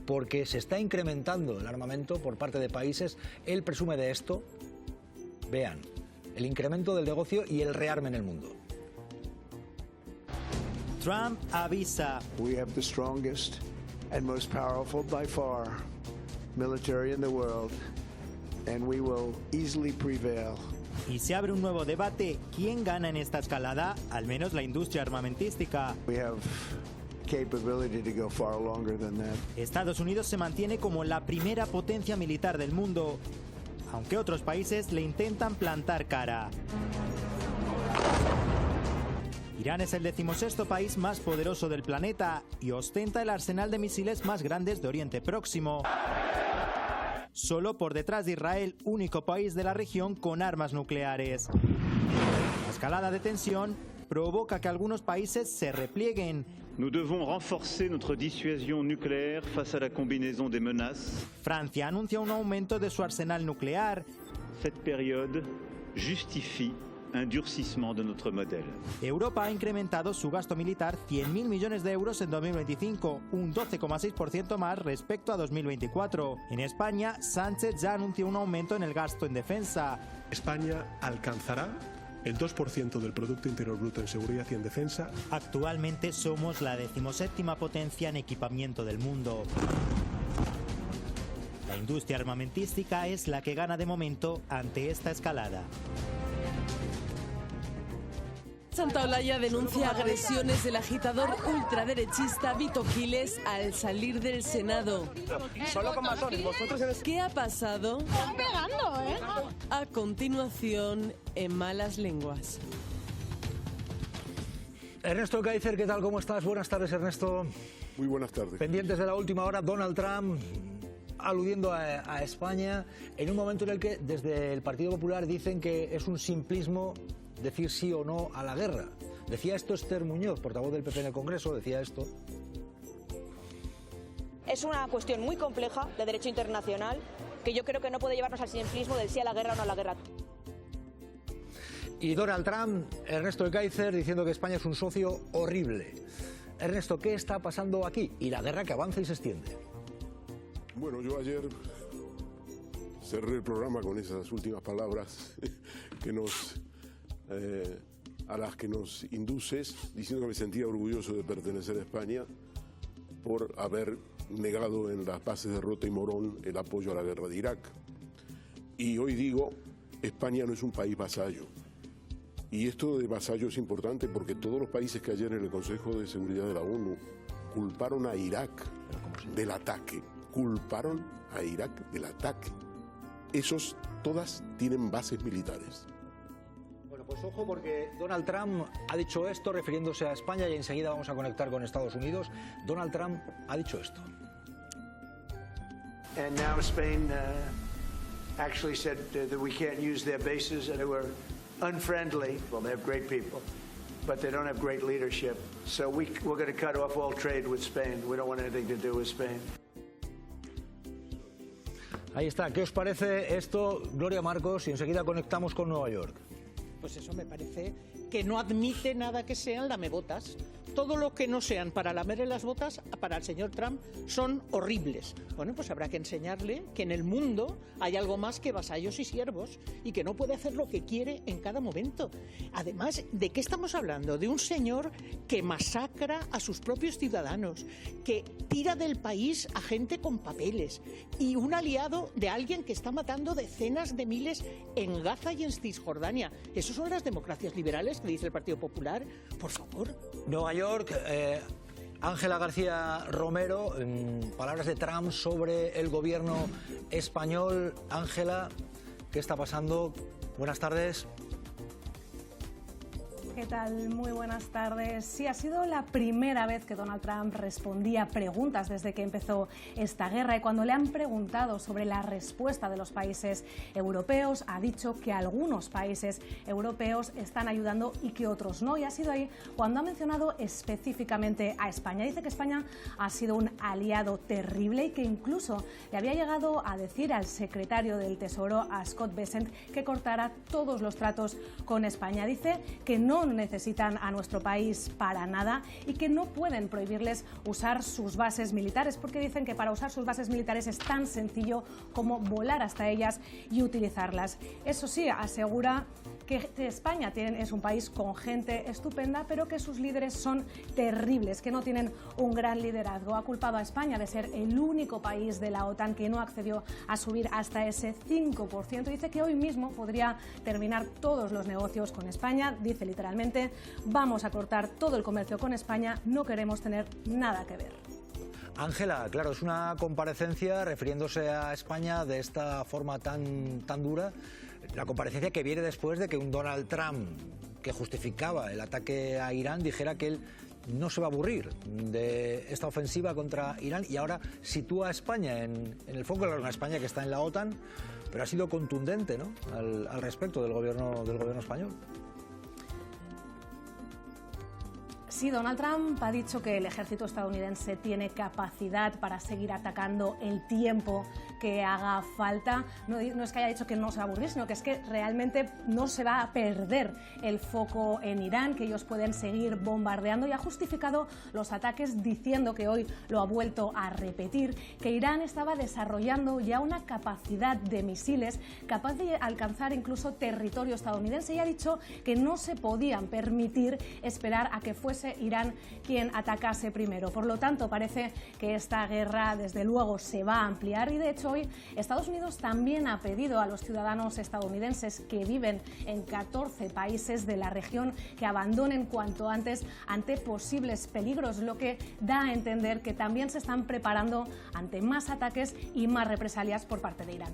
porque se está incrementando el armamento por parte de países. Él presume de esto. Vean, el incremento del negocio y el rearme en el mundo. Trump avisa. We have the strongest and most powerful by far military in the world, and we will easily prevail. Y se abre un nuevo debate. ¿Quién gana en esta escalada? Al menos la industria armamentística. We have capability to go far longer than that. Estados Unidos se mantiene como la primera potencia militar del mundo, aunque otros países le intentan plantar cara. Irán es el 16º país más poderoso del planeta y ostenta el arsenal de misiles más grandes de Oriente Próximo. Solo por detrás de Israel, único país de la región con armas nucleares. La escalada de tensión provoca que algunos países se replieguen. Nous devons renforcer notre dissuasion nucléaire face à la combinaison des menaces. Francia anuncia un aumento de su arsenal nuclear. Cette période justifie un durcissement de notre modèle. Europa ha incrementado su gasto militar 100.000 millones de euros en 2025, un 12,6% más respecto a 2024. En España, Sánchez ya anunció un aumento en el gasto en defensa. España alcanzará el 2% del Producto Interior Bruto en seguridad y en defensa. Actualmente somos la 17ª potencia en equipamiento del mundo. La industria armamentística es la que gana de momento ante esta escalada. Santaolalla denuncia agresiones del agitador ultraderechista Vito Quiles al salir del Senado. Solo con matones, vosotros... ¿Qué ha pasado? Están pegando, ¿eh? A continuación, en Malas Lenguas. Ernesto Kaiser, ¿qué tal? ¿Cómo estás? Buenas tardes, Ernesto. Muy buenas tardes. Pendientes de la última hora, Donald Trump aludiendo a España en un momento en el que desde el Partido Popular dicen que es un simplismo decir sí o no a la guerra. Decía esto Esther Muñoz, portavoz del PP en el Congreso, decía esto. Es una cuestión muy compleja de derecho internacional que yo creo que no puede llevarnos al simplismo del sí a la guerra o no a la guerra. Y Donald Trump, Ernesto de Kaiser, diciendo que España es un socio horrible. Ernesto, ¿qué está pasando aquí? Y la guerra que avanza y se extiende. Bueno, yo ayer cerré el programa con esas últimas palabras que a las que nos induces, diciendo que me sentía orgulloso de pertenecer a España por haber negado en las bases de Rota y Morón el apoyo a la guerra de Irak. Y hoy digo, España no es un país vasallo. Y esto de vasallo es importante porque todos los países que ayer en el Consejo de Seguridad de la ONU culparon a Irak del ataque. Culparon a Irak del ataque. Esos todas tienen bases militares. Bueno, pues ojo porque Donald Trump ha dicho esto refiriéndose a España y enseguida vamos a conectar con Estados Unidos. Donald Trump ha dicho esto. And now Spain actually said that we can't use their bases and they were unfriendly. Well, they have great people, but they don't have great leadership. So we're going to cut off all trade with Spain. We don't want anything to do with Spain. Ahí está. ¿Qué os parece esto, Gloria Marcos? Y enseguida conectamos con Nueva York. Pues eso me parece que no admite nada que sean lamebotas. Todo lo que no sean para lamerle las botas, para el señor Trump, son horribles. Bueno, pues habrá que enseñarle que en el mundo hay algo más que vasallos y siervos y que no puede hacer lo que quiere en cada momento. Además, ¿de qué estamos hablando? De un señor que masacra a sus propios ciudadanos, que tira del país a gente con papeles y un aliado de alguien que está matando decenas de miles en Gaza y en Cisjordania. ¿Eso son las democracias liberales que dice el Partido Popular? Por favor. Nueva York, Ángela García Romero, palabras de Trump sobre el gobierno español. Ángela, ¿qué está pasando? Buenas tardes. ¿Qué tal? Muy buenas tardes. Sí, ha sido la primera vez que Donald Trump respondía a preguntas desde que empezó esta guerra y cuando le han preguntado sobre la respuesta de los países europeos ha dicho que algunos países europeos están ayudando y que otros no. Y ha sido ahí cuando ha mencionado específicamente a España. Dice que España ha sido un aliado terrible y que incluso le había llegado a decir al secretario del Tesoro, a Scott Bessent, que cortara todos los tratos con España. Dice que no necesitan a nuestro país para nada y que no pueden prohibirles usar sus bases militares porque dicen que para usar sus bases militares es tan sencillo como volar hasta ellas y utilizarlas. Eso sí, asegura que España es un país con gente estupenda, pero que sus líderes son terribles, que no tienen un gran liderazgo. Ha culpado a España de ser el único país de la OTAN que no accedió a subir hasta ese 5%. Dice que hoy mismo podría terminar todos los negocios con España. Dice literalmente, vamos a cortar todo el comercio con España, no queremos tener nada que ver. Ángela, claro, es una comparecencia refiriéndose a España de esta forma tan dura. La comparecencia que viene después de que un Donald Trump que justificaba el ataque a Irán dijera que él no se va a aburrir de esta ofensiva contra Irán y ahora sitúa a España en el foco, una España que está en la OTAN, pero ha sido contundente, ¿no?, al respecto del gobierno español. Sí, Donald Trump ha dicho que el ejército estadounidense tiene capacidad para seguir atacando el tiempo que haga falta. No es que haya dicho que no se va a aburrir, sino que es que realmente no se va a perder el foco en Irán, que ellos pueden seguir bombardeando, y ha justificado los ataques diciendo, que hoy lo ha vuelto a repetir, que Irán estaba desarrollando ya una capacidad de misiles capaz de alcanzar incluso territorio estadounidense, y ha dicho que no se podían permitir esperar a que fuese Irán quien atacase primero. Por lo tanto, parece que esta guerra desde luego se va a ampliar, y de hecho hoy Estados Unidos también ha pedido a los ciudadanos estadounidenses que viven en 14 países de la región que abandonen cuanto antes ante posibles peligros, lo que da a entender que también se están preparando ante más ataques y más represalias por parte de Irán.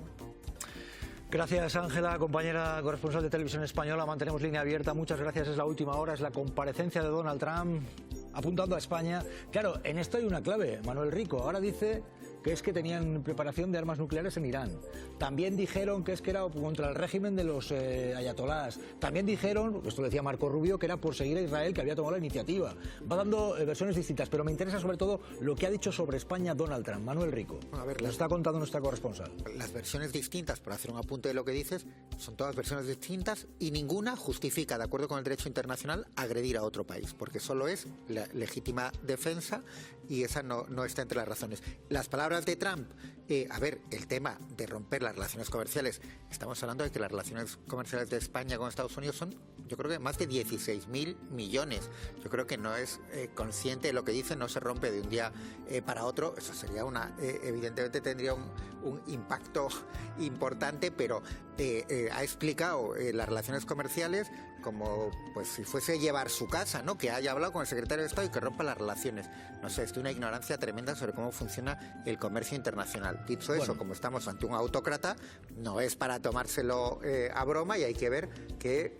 Gracias, Ángela, compañera corresponsal de Televisión Española. Mantenemos línea abierta. Muchas gracias. Es la última hora, es la comparecencia de Donald Trump apuntando a España. Claro, en esto hay una clave. Manuel Rico ahora dice que es que tenían preparación de armas nucleares en Irán. También dijeron que es que era contra el régimen de los ayatolás. También dijeron, esto decía Marco Rubio, que era por seguir a Israel, que había tomado la iniciativa. Va dando versiones distintas, pero me interesa sobre todo lo que ha dicho sobre España Donald Trump. Manuel Rico, a ver, nos está contando nuestra corresponsal. Las versiones distintas, por hacer un apunte de lo que dices, son todas versiones distintas y ninguna justifica, de acuerdo con el derecho internacional, agredir a otro país, porque solo es la legítima defensa y esa no está entre las razones. Las palabras de Trump, a ver, el tema de romper las relaciones comerciales, estamos hablando de que las relaciones comerciales de España con Estados Unidos son, yo creo que más de 16.000 millones. Yo creo que no es consciente de lo que dice, no se rompe de un día para otro. Eso sería evidentemente tendría un impacto importante, pero ha explicado las relaciones comerciales como pues si fuese llevar su casa, ¿no? Que haya hablado con el secretario de Estado y que rompa las relaciones. No sé, esto es una ignorancia tremenda sobre cómo funciona el comercio internacional. Dicho eso, como estamos ante un autócrata, no es para tomárselo a broma y hay que ver qué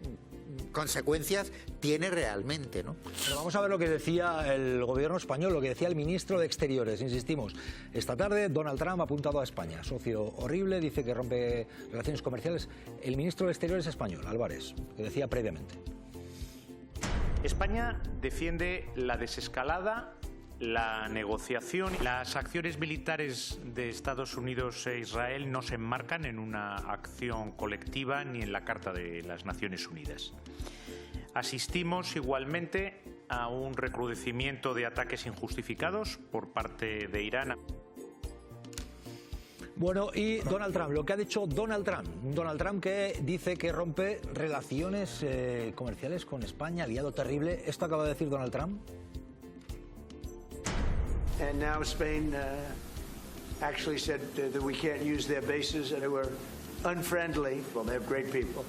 consecuencias tiene realmente, ¿no? Pero vamos a ver lo que decía el gobierno español, lo que decía el ministro de Exteriores. Insistimos, esta tarde Donald Trump ha apuntado a España. Socio horrible, dice que rompe relaciones comerciales. El ministro de Exteriores español, Álvarez, que decía previamente. España defiende la desescalada, la negociación. Las acciones militares de Estados Unidos e Israel no se enmarcan en una acción colectiva ni en la Carta de las Naciones Unidas. Asistimos igualmente a un recrudecimiento de ataques injustificados por parte de Irán. Bueno, y Donald Trump, lo que ha dicho Donald Trump que dice que rompe relaciones comerciales con España, aliado terrible. ¿Esto acaba de decir Donald Trump? And now Spain actually said that we can't use their bases and they were unfriendly. Well, they have great people,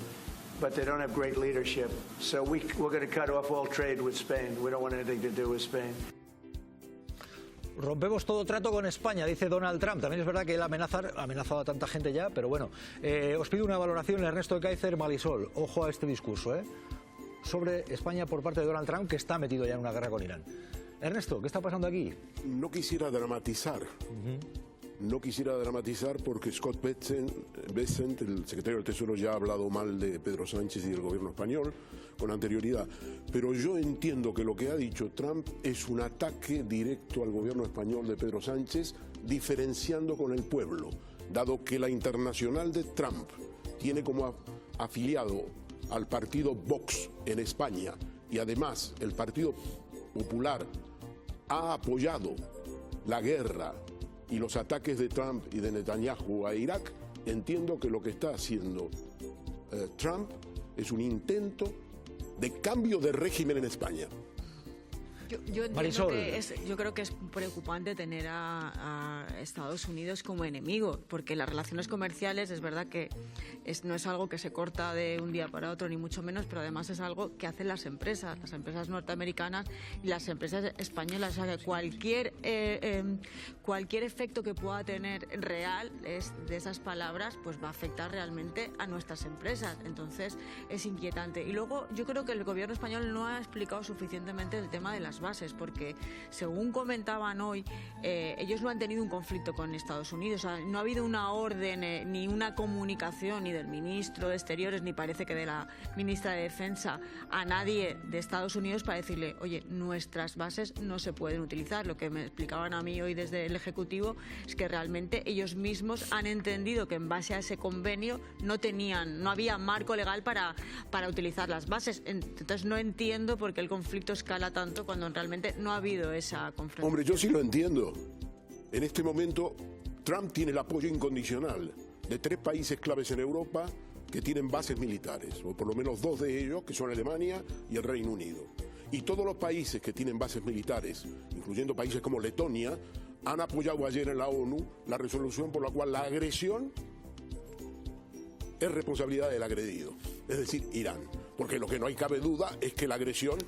but they don't have great leadership. So we're going to cut off all trade with Spain. We don't want anything to do with Spain. Rompemos todo trato con España, dice Donald Trump. También es verdad que él ha amenazado a tanta gente ya, pero bueno. Os pido una valoración, Ernesto de Kaiser, Malisol. Ojo a este discurso, sobre España por parte de Donald Trump, que está metido ya en una guerra con Irán. Ernesto, ¿qué está pasando aquí? No quisiera dramatizar. No quisiera dramatizar porque Scott Bessent, el secretario del Tesoro, ya ha hablado mal de Pedro Sánchez y del gobierno español con anterioridad. Pero yo entiendo que lo que ha dicho Trump es un ataque directo al gobierno español de Pedro Sánchez, diferenciando con el pueblo, dado que la internacional de Trump tiene como afiliado al partido Vox en España y además el Partido Popular ha apoyado la guerra y los ataques de Trump y de Netanyahu a Irak. Entiendo que lo que está haciendo Trump es un intento de cambio de régimen en España. Yo entiendo yo creo que es preocupante tener a Estados Unidos como enemigo, porque las relaciones comerciales es verdad que no es algo que se corta de un día para otro, ni mucho menos, pero además es algo que hacen las empresas norteamericanas y las empresas españolas. O sea, que cualquier efecto que pueda tener real de esas palabras, pues va a afectar realmente a nuestras empresas. Entonces es inquietante. Y luego yo creo que el gobierno español no ha explicado suficientemente el tema de las las bases, porque según comentaban hoy, ellos no han tenido un conflicto con Estados Unidos, o sea, no ha habido una orden ni una comunicación ni del ministro de Exteriores ni parece que de la ministra de Defensa a nadie de Estados Unidos para decirle, oye, nuestras bases no se pueden utilizar. Lo que me explicaban a mí hoy desde el Ejecutivo es que realmente ellos mismos han entendido que en base a ese convenio no había marco legal para utilizar las bases. Entonces no entiendo por qué el conflicto escala tanto cuando realmente no ha habido esa confrontación. Hombre, yo sí lo entiendo. En este momento Trump tiene el apoyo incondicional de 3 países claves en Europa que tienen bases militares, o por lo menos 2 de ellos, que son Alemania y el Reino Unido. Y todos los países que tienen bases militares, incluyendo países como Letonia, han apoyado ayer en la ONU la resolución por la cual la agresión es responsabilidad del agredido, es decir, Irán. Porque lo que no hay cabe duda es que la agresión,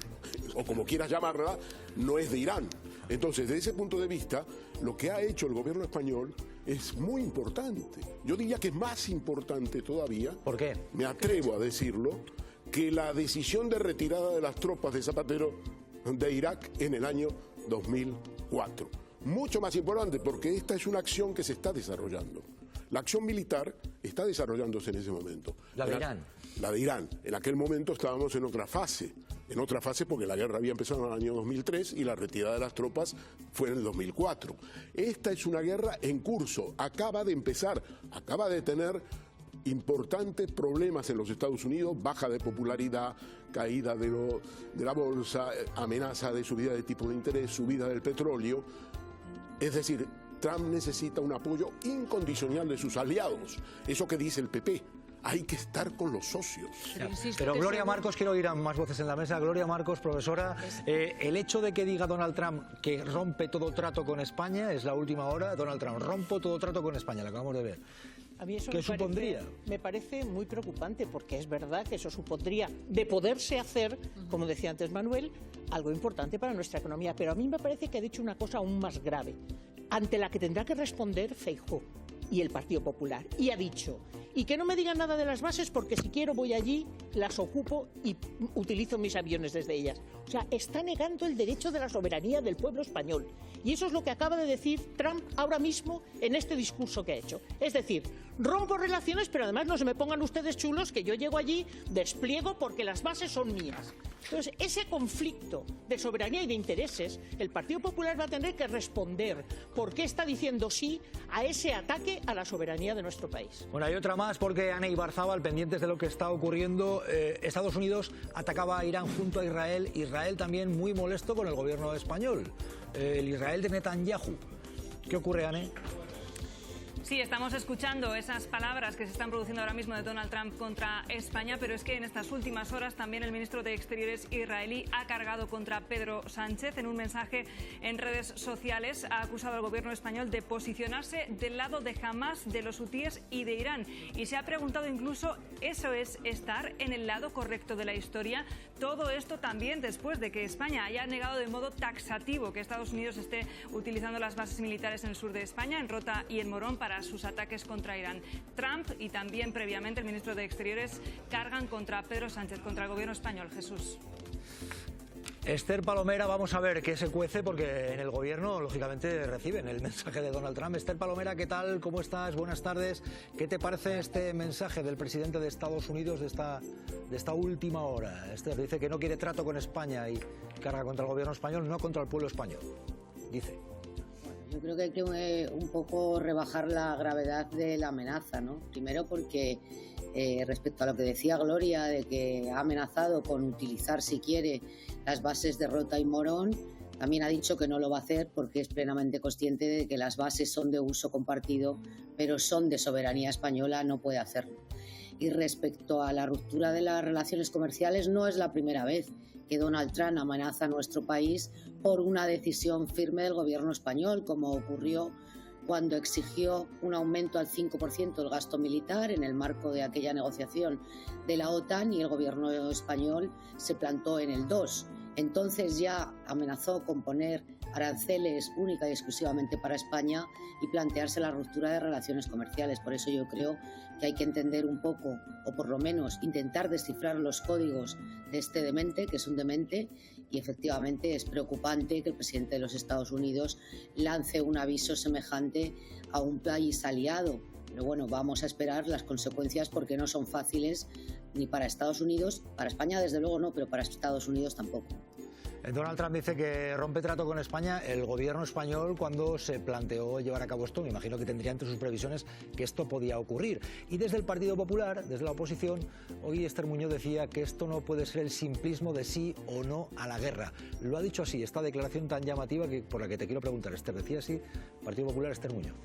o como quieras llamarla, no es de Irán. Entonces, desde ese punto de vista, lo que ha hecho el gobierno español es muy importante. Yo diría que es más importante todavía. ¿Por qué? Me atrevo a decirlo, que la decisión de retirada de las tropas de Zapatero de Irak en el año 2004. Mucho más importante, porque esta es una acción que se está desarrollando. La acción militar está desarrollándose en ese momento. ¿La de Irán? La de Irán. En aquel momento estábamos en otra fase. En otra fase porque la guerra había empezado en el año 2003 y la retirada de las tropas fue en el 2004. Esta es una guerra en curso. Acaba de empezar. Acaba de tener importantes problemas en los Estados Unidos, baja de popularidad, caída de la bolsa, amenaza de subida de tipo de interés, subida del petróleo. Es decir, Trump necesita un apoyo incondicional de sus aliados. Eso que dice el PP. Hay que estar con los socios. Pero Gloria Marcos, quiero oír a más voces en la mesa. Gloria Marcos, profesora, el hecho de que diga Donald Trump que rompe todo trato con España, es la última hora, Donald Trump, rompo todo trato con España, lo acabamos de ver. A mí eso ¿Qué supondría? Me parece muy preocupante, porque es verdad que eso supondría, de poderse hacer, como decía antes Manuel, algo importante para nuestra economía. Pero a mí me parece que ha dicho una cosa aún más grave, ante la que tendrá que responder Feijóo y el Partido Popular. Y ha dicho, y que no me digan nada de las bases, porque si quiero voy allí, las ocupo y utilizo mis aviones desde ellas. O sea, está negando el derecho de la soberanía del pueblo español. Y eso es lo que acaba de decir Trump ahora mismo en este discurso que ha hecho. Es decir, rompo relaciones, pero además no se me pongan ustedes chulos que yo llego allí, despliego porque las bases son mías. Entonces, ese conflicto de soberanía y de intereses, el Partido Popular va a tener que responder por qué está diciendo sí a ese ataque a la soberanía de nuestro país. Bueno, hay otra más, porque Ana Ibarzábal, pendientes de lo que está ocurriendo, Estados Unidos atacaba a Irán junto a Israel, Israel también muy molesto con el gobierno español, el Israel de Netanyahu. ¿Qué ocurre, Ana? Sí, estamos escuchando esas palabras que se están produciendo ahora mismo de Donald Trump contra España, pero es que en estas últimas horas también el ministro de Exteriores israelí ha cargado contra Pedro Sánchez. En un mensaje en redes sociales ha acusado al gobierno español de posicionarse del lado de Hamás, de los hutíes y de Irán. Y se ha preguntado incluso, ¿eso es estar en el lado correcto de la historia? Todo esto también después de que España haya negado de modo taxativo que Estados Unidos esté utilizando las bases militares en el sur de España, en Rota y en Morón, para sus ataques contra Irán. Trump y también previamente el ministro de Exteriores cargan contra Pedro Sánchez, contra el gobierno español. Jesús. Esther Palomera, vamos a ver qué se cuece, porque en el gobierno, lógicamente, reciben el mensaje de Donald Trump. Esther Palomera, ¿qué tal? ¿Cómo estás? Buenas tardes. ¿Qué te parece este mensaje del presidente de Estados Unidos de esta última hora? Esther dice que no quiere trato con España y carga contra el gobierno español, no contra el pueblo español. Dice. Yo creo que hay que un poco rebajar la gravedad de la amenaza, ¿no? Primero porque respecto a lo que decía Gloria, de que ha amenazado con utilizar, si quiere, las bases de Rota y Morón, también ha dicho que no lo va a hacer porque es plenamente consciente de que las bases son de uso compartido, pero son de soberanía española, no puede hacerlo. Y respecto a la ruptura de las relaciones comerciales, no es la primera vez que Donald Trump amenaza a nuestro país por una decisión firme del gobierno español, como ocurrió cuando exigió un aumento al 5% del gasto militar en el marco de aquella negociación de la OTAN, y el gobierno español se plantó en el 2%. Entonces ya amenazó con poner aranceles única y exclusivamente para España y plantearse la ruptura de relaciones comerciales. Por eso yo creo que hay que entender un poco, o por lo menos intentar descifrar los códigos de este demente, que es un demente, y efectivamente es preocupante que el presidente de los Estados Unidos lance un aviso semejante a un país aliado. Pero bueno, vamos a esperar las consecuencias porque no son fáciles ni para Estados Unidos, para España desde luego no, pero para Estados Unidos tampoco. Donald Trump dice que rompe trato con España. El gobierno español, cuando se planteó llevar a cabo esto, me imagino que tendría entre sus previsiones que esto podía ocurrir. Y desde el Partido Popular, desde la oposición, hoy Esther Muñoz decía que esto no puede ser el simplismo de sí o no a la guerra. Lo ha dicho así, esta declaración tan llamativa que, por la que te quiero preguntar, Esther. Decía así, Partido Popular, Esther Muñoz.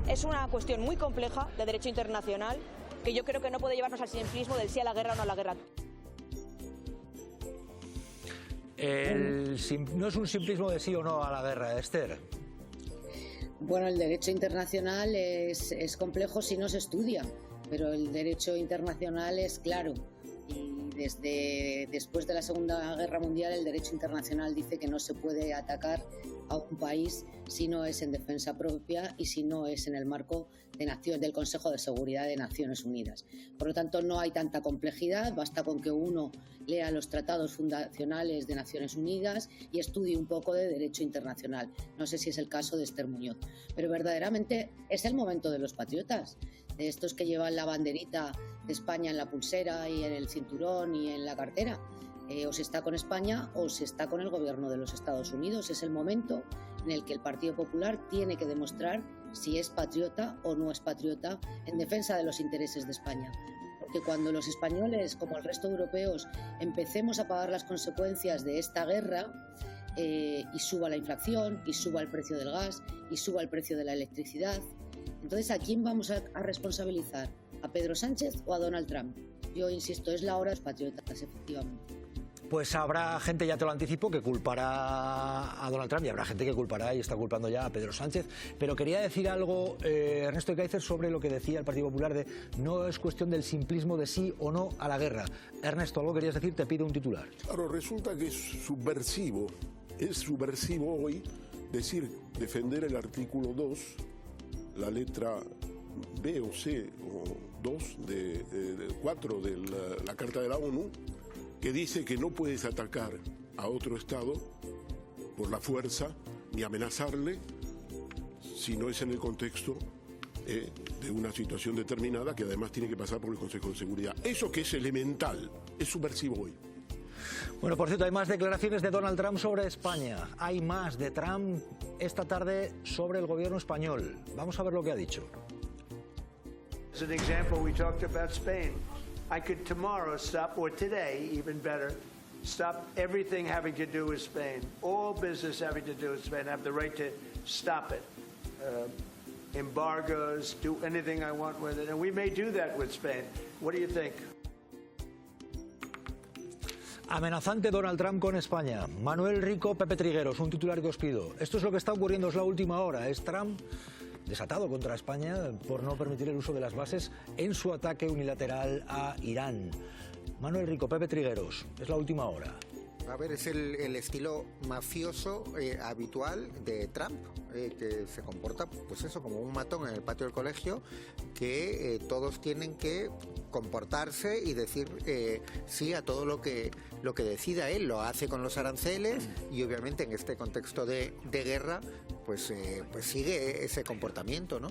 Es una cuestión muy compleja de derecho internacional que yo creo que no puede llevarnos al simplismo del sí a la guerra o no a la guerra. No es un simplismo de sí o no a la guerra, Esther. Bueno, el derecho internacional es complejo si no se estudia, pero el derecho internacional es claro. Y después de la Segunda Guerra Mundial, el derecho internacional dice que no se puede atacar a un país si no es en defensa propia y si no es en el marco del Consejo de Seguridad de Naciones Unidas. Por lo tanto, no hay tanta complejidad, basta con que uno lea los tratados fundacionales de Naciones Unidas y estudie un poco de derecho internacional. No sé si es el caso de Esther Muñoz, pero verdaderamente es el momento de los patriotas, de estos que llevan la banderita de España en la pulsera y en el cinturón y en la cartera. O se está con España o se está con el gobierno de los Estados Unidos. Es el momento en el que el Partido Popular tiene que demostrar si es patriota o no es patriota en defensa de los intereses de España. Porque cuando los españoles, como el resto de europeos, empecemos a pagar las consecuencias de esta guerra y suba la inflación, y suba el precio del gas, y suba el precio de la electricidad, entonces ¿a quién vamos a responsabilizar? ¿A Pedro Sánchez o a Donald Trump? Yo insisto, es la hora de los patriotas, efectivamente. Pues habrá gente, ya te lo anticipo, que culpará a Donald Trump y habrá gente que culpará y está culpando ya a Pedro Sánchez. Pero quería decir algo, Ernesto Ekaizer, sobre lo que decía el Partido Popular de no es cuestión del simplismo de sí o no a la guerra. Ernesto, algo querías decir, te pido un titular. Claro, resulta que es subversivo hoy defender el artículo 2, la letra B o C o 2 de 4 de la Carta de la ONU, que dice que no puedes atacar a otro Estado por la fuerza ni amenazarle si no es en el contexto de una situación determinada que además tiene que pasar por el Consejo de Seguridad. Eso que es elemental, es subversivo hoy. Bueno, por cierto, hay más declaraciones de Donald Trump sobre España. Hay más de Trump esta tarde sobre el gobierno español. Vamos a ver lo que ha dicho. As an example, we talked about Spain. I could tomorrow stop, or today, even better, stop everything having to do with Spain. All business having to do with Spain. I have the right to stop it. Embargoes, do anything I want with it. And we may do that with Spain. What do you think? Amenazante Donald Trump con España. Manuel Rico, Pepe Trigueros, un titular que os pido. Esto es lo que está ocurriendo, es la última hora. Es Trump desatado contra España por no permitir el uso de las bases en su ataque unilateral a Irán. Manuel Rico, Pepe Trigueros, es la última hora. A ver, es el estilo mafioso habitual de Trump, que se comporta, pues eso, como un matón en el patio del colegio, que todos tienen que comportarse y decir sí a todo lo que decida él. Lo hace con los aranceles y obviamente en este contexto de guerra pues sigue ese comportamiento, ¿no?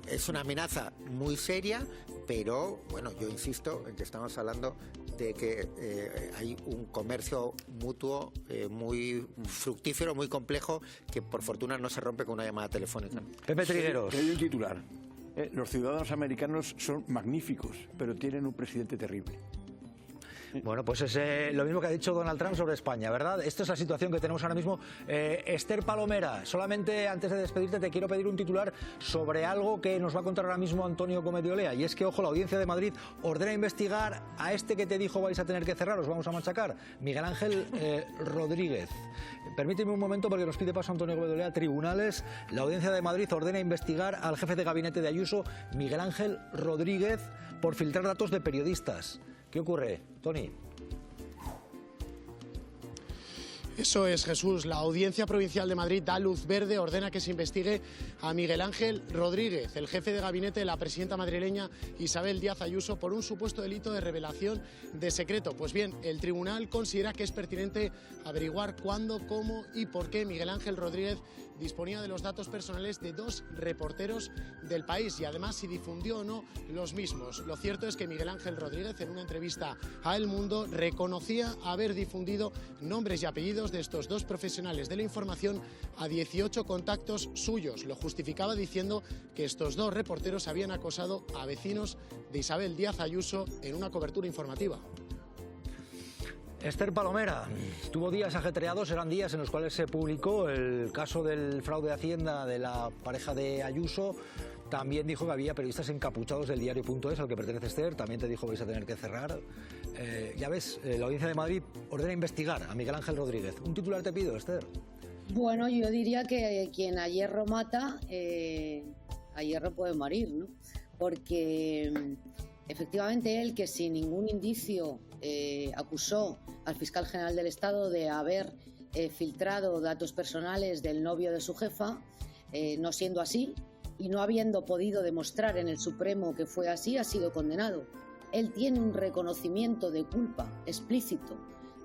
Es una amenaza muy seria, pero bueno, yo insisto en que estamos hablando de que hay un comercio mutuo muy fructífero, muy complejo, que por fortuna no se rompe con una llamada telefónica. Pepe Trigueros. Hay un titular. Los ciudadanos americanos son magníficos, pero tienen un presidente terrible. Bueno, pues es lo mismo que ha dicho Donald Trump sobre España, ¿verdad? Esta es la situación que tenemos ahora mismo. Esther Palomera, solamente antes de despedirte te quiero pedir un titular sobre algo que nos va a contar ahora mismo Antonio Gómez de Olea, y es que, ojo, la Audiencia de Madrid ordena investigar a este que te dijo vais a tener que cerrar, os vamos a machacar, Miguel Ángel Rodríguez. Permíteme un momento porque nos pide paso Antonio Gómez de Olea. Tribunales, la Audiencia de Madrid ordena investigar al jefe de gabinete de Ayuso, Miguel Ángel Rodríguez, por filtrar datos de periodistas. ¿Qué ocurre, Tony? Eso es, Jesús. La Audiencia Provincial de Madrid da luz verde, ordena que se investigue a Miguel Ángel Rodríguez, el jefe de gabinete de la presidenta madrileña Isabel Díaz Ayuso, por un supuesto delito de revelación de secreto. Pues bien, el tribunal considera que es pertinente averiguar cuándo, cómo y por qué Miguel Ángel Rodríguez disponía de los datos personales de 2 reporteros del País y además si difundió o no los mismos. Lo cierto es que Miguel Ángel Rodríguez, en una entrevista a El Mundo, reconocía haber difundido nombres y apellidos de estos 2 profesionales de la información a 18 contactos suyos. Lo justificaba diciendo que estos 2 reporteros habían acosado a vecinos de Isabel Díaz Ayuso en una cobertura informativa. Esther Palomera, tuvo días ajetreados, eran días en los cuales se publicó el caso del fraude de Hacienda de la pareja de Ayuso. También dijo que había periodistas encapuchados del diario.es, al que pertenece Esther. También te dijo que vais a tener que cerrar. Ya ves, la Audiencia de Madrid ordena investigar a Miguel Ángel Rodríguez. ¿Un titular te pido, Esther? Bueno, yo diría que quien a hierro mata, a hierro puede morir, ¿no? Porque efectivamente él, que sin ningún indicio acusó al fiscal general del Estado de haber filtrado datos personales del novio de su jefa, no siendo así y no habiendo podido demostrar en el Supremo que fue así, ha sido condenado. Él tiene un reconocimiento de culpa explícito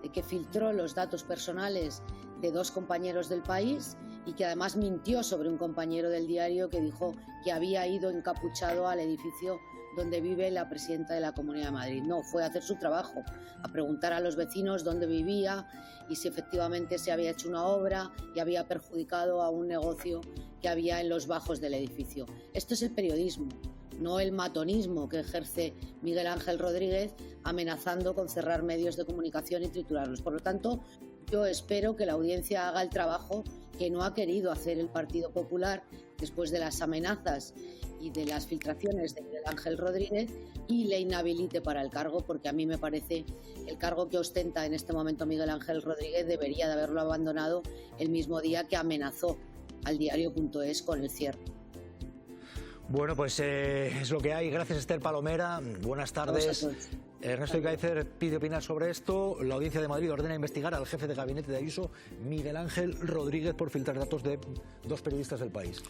de que filtró los datos personales de 2 compañeros del País y que además mintió sobre un compañero del diario que dijo que había ido encapuchado al edificio donde vive la presidenta de la Comunidad de Madrid. No, fue a hacer su trabajo, a preguntar a los vecinos dónde vivía y si efectivamente se había hecho una obra y había perjudicado a un negocio que había en los bajos del edificio. Esto es el periodismo, no el matonismo que ejerce Miguel Ángel Rodríguez amenazando con cerrar medios de comunicación y triturarlos. Por lo tanto, yo espero que la audiencia haga el trabajo que no ha querido hacer el Partido Popular después de las amenazas y de las filtraciones de Miguel Ángel Rodríguez y le inhabilite para el cargo, porque a mí me parece el cargo que ostenta en este momento Miguel Ángel Rodríguez debería de haberlo abandonado el mismo día que amenazó al diario.es con el cierre. Bueno, pues es lo que hay. Gracias, Esther Palomera. Buenas tardes. Ernesto Icaizer pide opinar sobre esto. La Audiencia de Madrid ordena investigar al jefe de gabinete de Ayuso, Miguel Ángel Rodríguez, por filtrar datos de 2 periodistas del País.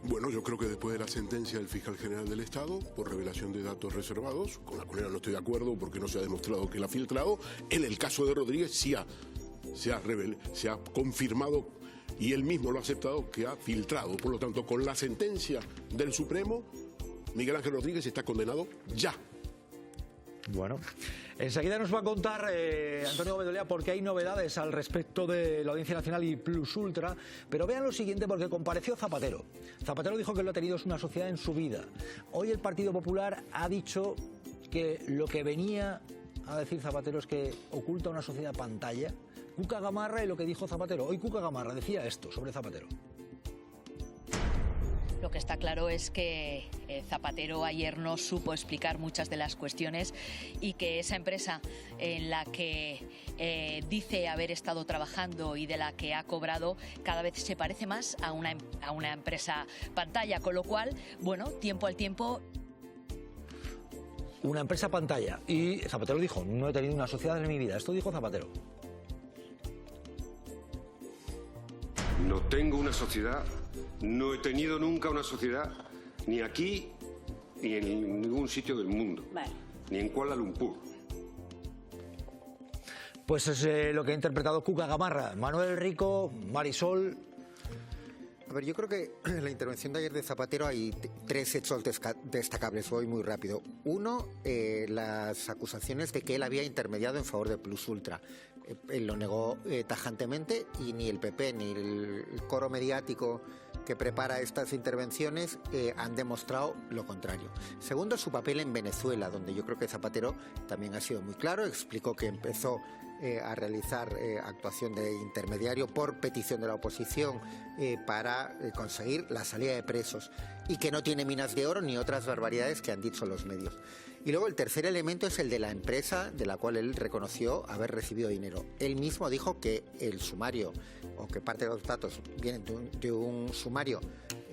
Bueno, yo creo que después de la sentencia del fiscal general del Estado por revelación de datos reservados, con la cual no estoy de acuerdo porque no se ha demostrado que la ha filtrado, en el caso de Rodríguez se ha confirmado y él mismo lo ha aceptado que ha filtrado. Por lo tanto, con la sentencia del Supremo, Miguel Ángel Rodríguez está condenado ya. Bueno, enseguida nos va a contar Antonio Bedolea porque hay novedades al respecto de la Audiencia Nacional y Plus Ultra, pero vean lo siguiente porque compareció Zapatero. Zapatero dijo que lo ha tenido es una sociedad en su vida. Hoy el Partido Popular ha dicho que lo que venía a decir Zapatero es que oculta una sociedad pantalla. Cuca Gamarra y lo que dijo Zapatero. Hoy Cuca Gamarra decía esto sobre Zapatero. Lo que está claro es que Zapatero ayer no supo explicar muchas de las cuestiones y que esa empresa en la que dice haber estado trabajando y de la que ha cobrado cada vez se parece más a una empresa pantalla, con lo cual, bueno, tiempo al tiempo. Una empresa pantalla. Y Zapatero dijo, no he tenido una sociedad en mi vida. Esto dijo Zapatero. No tengo una sociedad, no he tenido nunca una sociedad, ni aquí ni en ningún sitio del mundo, ni en Kuala Lumpur. Pues es lo que ha interpretado Cuca Gamarra. Manuel Rico, Marisol. A ver, yo creo que en la intervención de ayer de Zapatero hay 3 hechos destacables, voy muy rápido. Uno, las acusaciones de que él había intermediado en favor de Plus Ultra. Él lo negó tajantemente y ni el PP ni el coro mediático que prepara estas intervenciones han demostrado lo contrario. Segundo, su papel en Venezuela, donde yo creo que Zapatero también ha sido muy claro, explicó que empezó a realizar actuación de intermediario por petición de la oposición para conseguir la salida de presos y que no tiene minas de oro ni otras barbaridades que han dicho los medios. Y luego el tercer elemento es el de la empresa de la cual él reconoció haber recibido dinero. Él mismo dijo que el sumario o que parte de los datos vienen de un sumario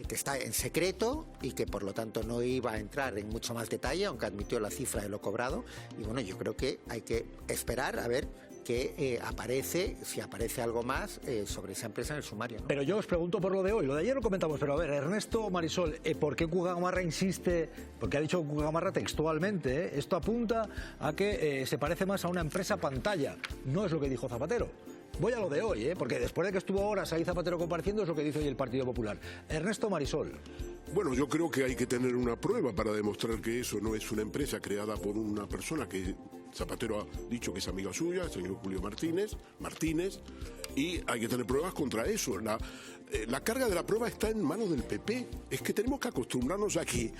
que está en secreto y que por lo tanto no iba a entrar en mucho más detalle, aunque admitió la cifra de lo cobrado. Y bueno, yo creo que hay que esperar a ver que si aparece algo más sobre esa empresa en el sumario, ¿no? Pero yo os pregunto por lo de hoy. Lo de ayer lo comentamos, pero a ver, Ernesto, Marisol, ¿por qué Cugamarra insiste? Porque ha dicho Cugamarra textualmente, esto apunta a que se parece más a una empresa pantalla. No es lo que dijo Zapatero. Voy a lo de hoy, porque después de que estuvo horas ahí Zapatero compareciendo es lo que dice hoy el Partido Popular. Ernesto, Marisol. Bueno, yo creo que hay que tener una prueba para demostrar que eso no es una empresa creada por una persona que Zapatero ha dicho que es amiga suya, el señor Julio Martínez, y hay que tener pruebas contra eso. La carga de la prueba está en manos del PP. Es que tenemos que acostumbrarnos a que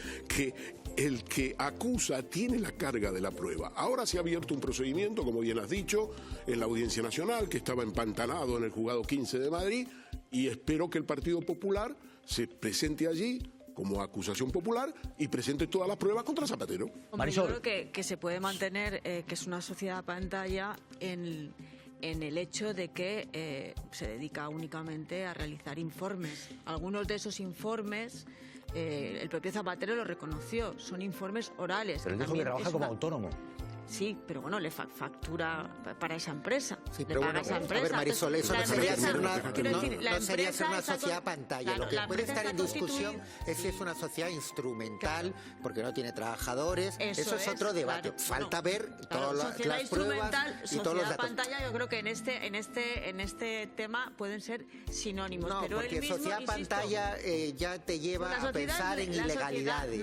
el que acusa tiene la carga de la prueba. Ahora se ha abierto un procedimiento, como bien has dicho, en la Audiencia Nacional, que estaba empantanado en el juzgado 15 de Madrid, y espero que el Partido Popular se presente allí como acusación popular y presente todas las pruebas contra Zapatero. Hombre, yo creo que se puede mantener que es una sociedad pantalla en el hecho de que se dedica únicamente a realizar informes. Algunos de esos informes el propio Zapatero lo reconoció, son informes orales. Pero él dijo que trabaja como autónomo. Sí, pero bueno, le factura para esa empresa. Sí, pero bueno, esa empresa. a ver, Marisol, eso no sería ser una, no sería ser una sociedad pantalla. Claro, lo que puede estar en discusión es si es una sociedad instrumental, porque no tiene trabajadores. Eso es otro debate. Claro, falta ver todas las pruebas y todos los datos. Pantalla, yo creo que en este tema pueden ser sinónimos. No, pero porque él mismo, sociedad pantalla ya te lleva a pensar en ilegalidades.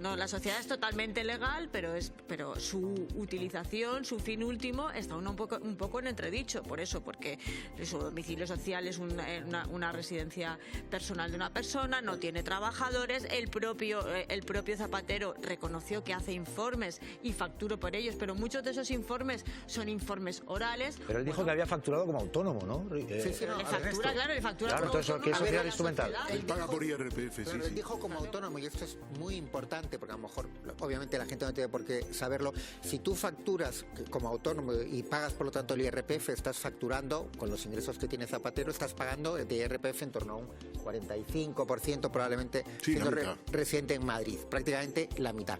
No, la sociedad es totalmente legal, pero su utilización, su fin último está un poco en entredicho. Por eso, porque su domicilio social es una residencia personal de una persona, no tiene trabajadores. El propio Zapatero reconoció que hace informes y factura por ellos, pero muchos de esos informes son informes orales. Pero él dijo que había facturado como autónomo, ¿no? Sí, no, le factura, claro, le factura como entonces, autónomo. ¿Qué es sociedad instrumental? Él paga por IRPF, Pero él dijo como autónomo, y esto es muy importante, porque a lo mejor, obviamente la gente no tiene por qué saberlo. Si tú facturas como autónomo y pagas por lo tanto el IRPF, estás facturando, con los ingresos que tiene Zapatero, estás pagando de IRPF en torno a un 45% probablemente, siendo residente en Madrid, prácticamente la mitad.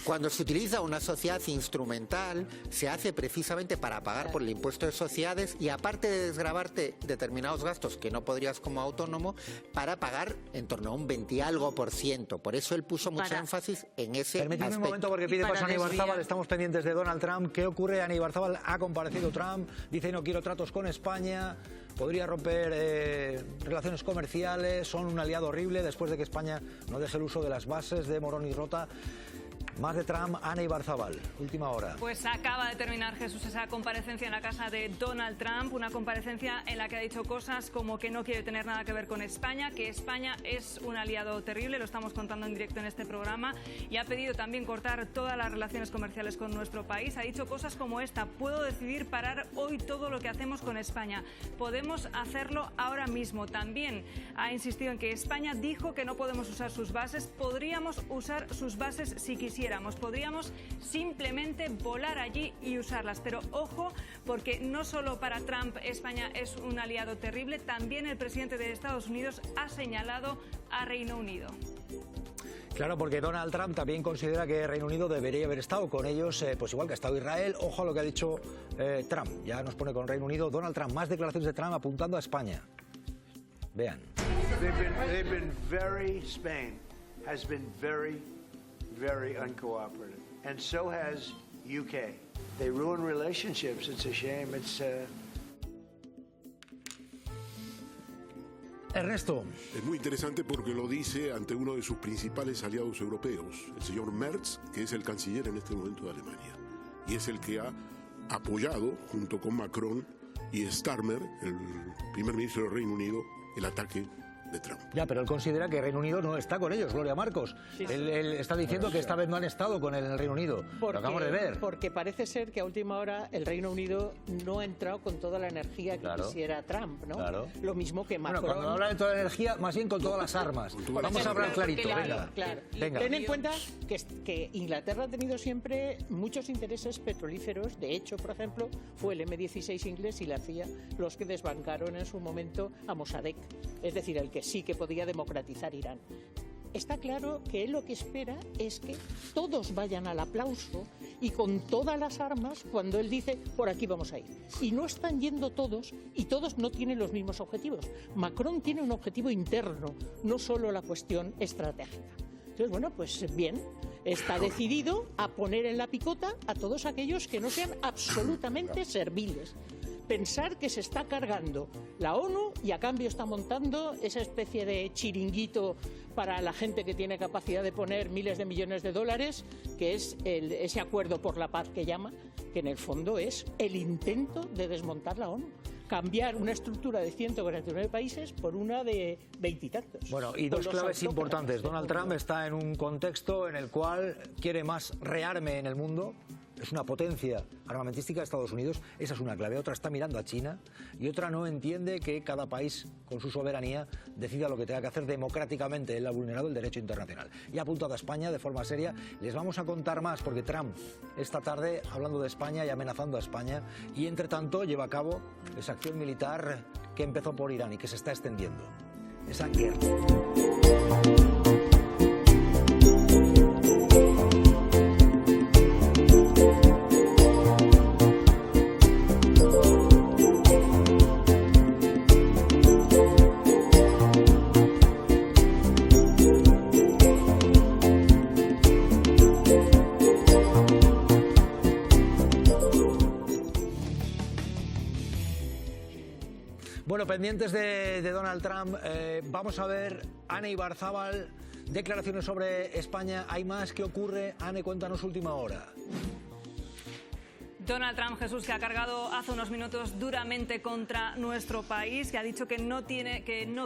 Cuando se utiliza una sociedad instrumental, se hace precisamente para pagar por el impuesto de sociedades y aparte de desgravarte determinados gastos que no podrías como autónomo, para pagar en torno a un 20 y algo %. Por eso él puso mucho énfasis en ese Permitidme aspecto. un momento porque pide paso a Aníbal. Estamos pendientes de Donald Trump. ¿Qué ocurre? Aníbal ha comparecido Trump, dice no quiero tratos con España, podría romper relaciones comerciales, son un aliado horrible después de que España no deje el uso de las bases de Morón y Rota. Más de Trump, Ana Ibarzabal, última hora. Pues acaba de terminar, Jesús, esa comparecencia en la casa de Donald Trump, una comparecencia en la que ha dicho cosas como que no quiere tener nada que ver con España, que España es un aliado terrible, lo estamos contando en directo en este programa, y ha pedido también cortar todas las relaciones comerciales con nuestro país. Ha dicho cosas como esta: puedo decidir parar hoy todo lo que hacemos con España, podemos hacerlo ahora mismo. También ha insistido en que España dijo que no podemos usar sus bases, podríamos usar sus bases si quisiéramos. Podríamos simplemente volar allí y usarlas. Pero ojo, porque no solo para Trump España es un aliado terrible, también el presidente de Estados Unidos ha señalado a Reino Unido. Claro, porque Donald Trump también considera que Reino Unido debería haber estado con ellos, pues igual que ha estado Israel. Ojo a lo que ha dicho Trump. Ya nos pone con Reino Unido. Donald Trump, más declaraciones de Trump apuntando a España. Vean. Spain has been very uncooperative, and so has UK. They ruin relationships. It's a shame. Ernesto. Es muy interesante porque lo dice ante uno de sus principales aliados europeos, el señor Merz, que es el canciller en este momento de Alemania, y es el que ha apoyado, junto con Macron y Starmer, el primer ministro del Reino Unido, el ataque de Trump. Ya, pero él considera que Reino Unido no está con ellos, Gloria Marcos. Sí, sí. Él está diciendo que esta vez no han estado con el Reino Unido. Lo acabamos de ver. Porque parece ser que a última hora el Reino Unido no ha entrado con toda la energía que quisiera Trump, ¿no? Claro. Lo mismo que Macron. Bueno, cuando habla de toda la energía, más bien con todas las armas. Vamos a hablar clarito, venga. Claro. Venga. Ten en cuenta que Inglaterra ha tenido siempre muchos intereses petrolíferos. De hecho, por ejemplo, fue el M16 inglés y la CIA los que desbancaron en su momento a Mossadegh. Es decir, el que sí que podía democratizar Irán. está claro que él lo que espera es que todos vayan al aplauso y con todas las armas cuando él dice por aquí vamos a ir. Y no están yendo todos y todos no tienen los mismos objetivos. Macron tiene un objetivo interno, no solo la cuestión estratégica. Entonces, bueno, pues bien, está decidido a poner en la picota a todos aquellos que no sean absolutamente serviles. Pensar que se está cargando la ONU y a cambio está montando esa especie de chiringuito para la gente que tiene capacidad de poner miles de millones de dólares, que es ese acuerdo por la paz que llama, que en el fondo es el intento de desmontar la ONU. Cambiar una estructura de 149 países por una de 20 y tantos. Bueno, y dos claves importantes. Donald Trump está en un contexto en el cual quiere más rearme en el mundo. Es una potencia armamentística de Estados Unidos, esa es una clave. Otra está mirando a China y otra no entiende que cada país con su soberanía decida lo que tenga que hacer democráticamente. Él ha vulnerado el derecho internacional. Y ha apuntado a España de forma seria. Les vamos a contar más porque Trump esta tarde hablando de España y amenazando a España y entre tanto lleva a cabo esa acción militar que empezó por Irán y que se está extendiendo. Esa guerra. Bueno, pendientes de Donald Trump, vamos a ver, Ane Ibarzábal, declaraciones sobre España. ¿Hay más? ¿Qué ocurre? Ane, cuéntanos última hora. Donald Trump, Jesús, que ha cargado hace unos minutos duramente contra nuestro país, que ha dicho que no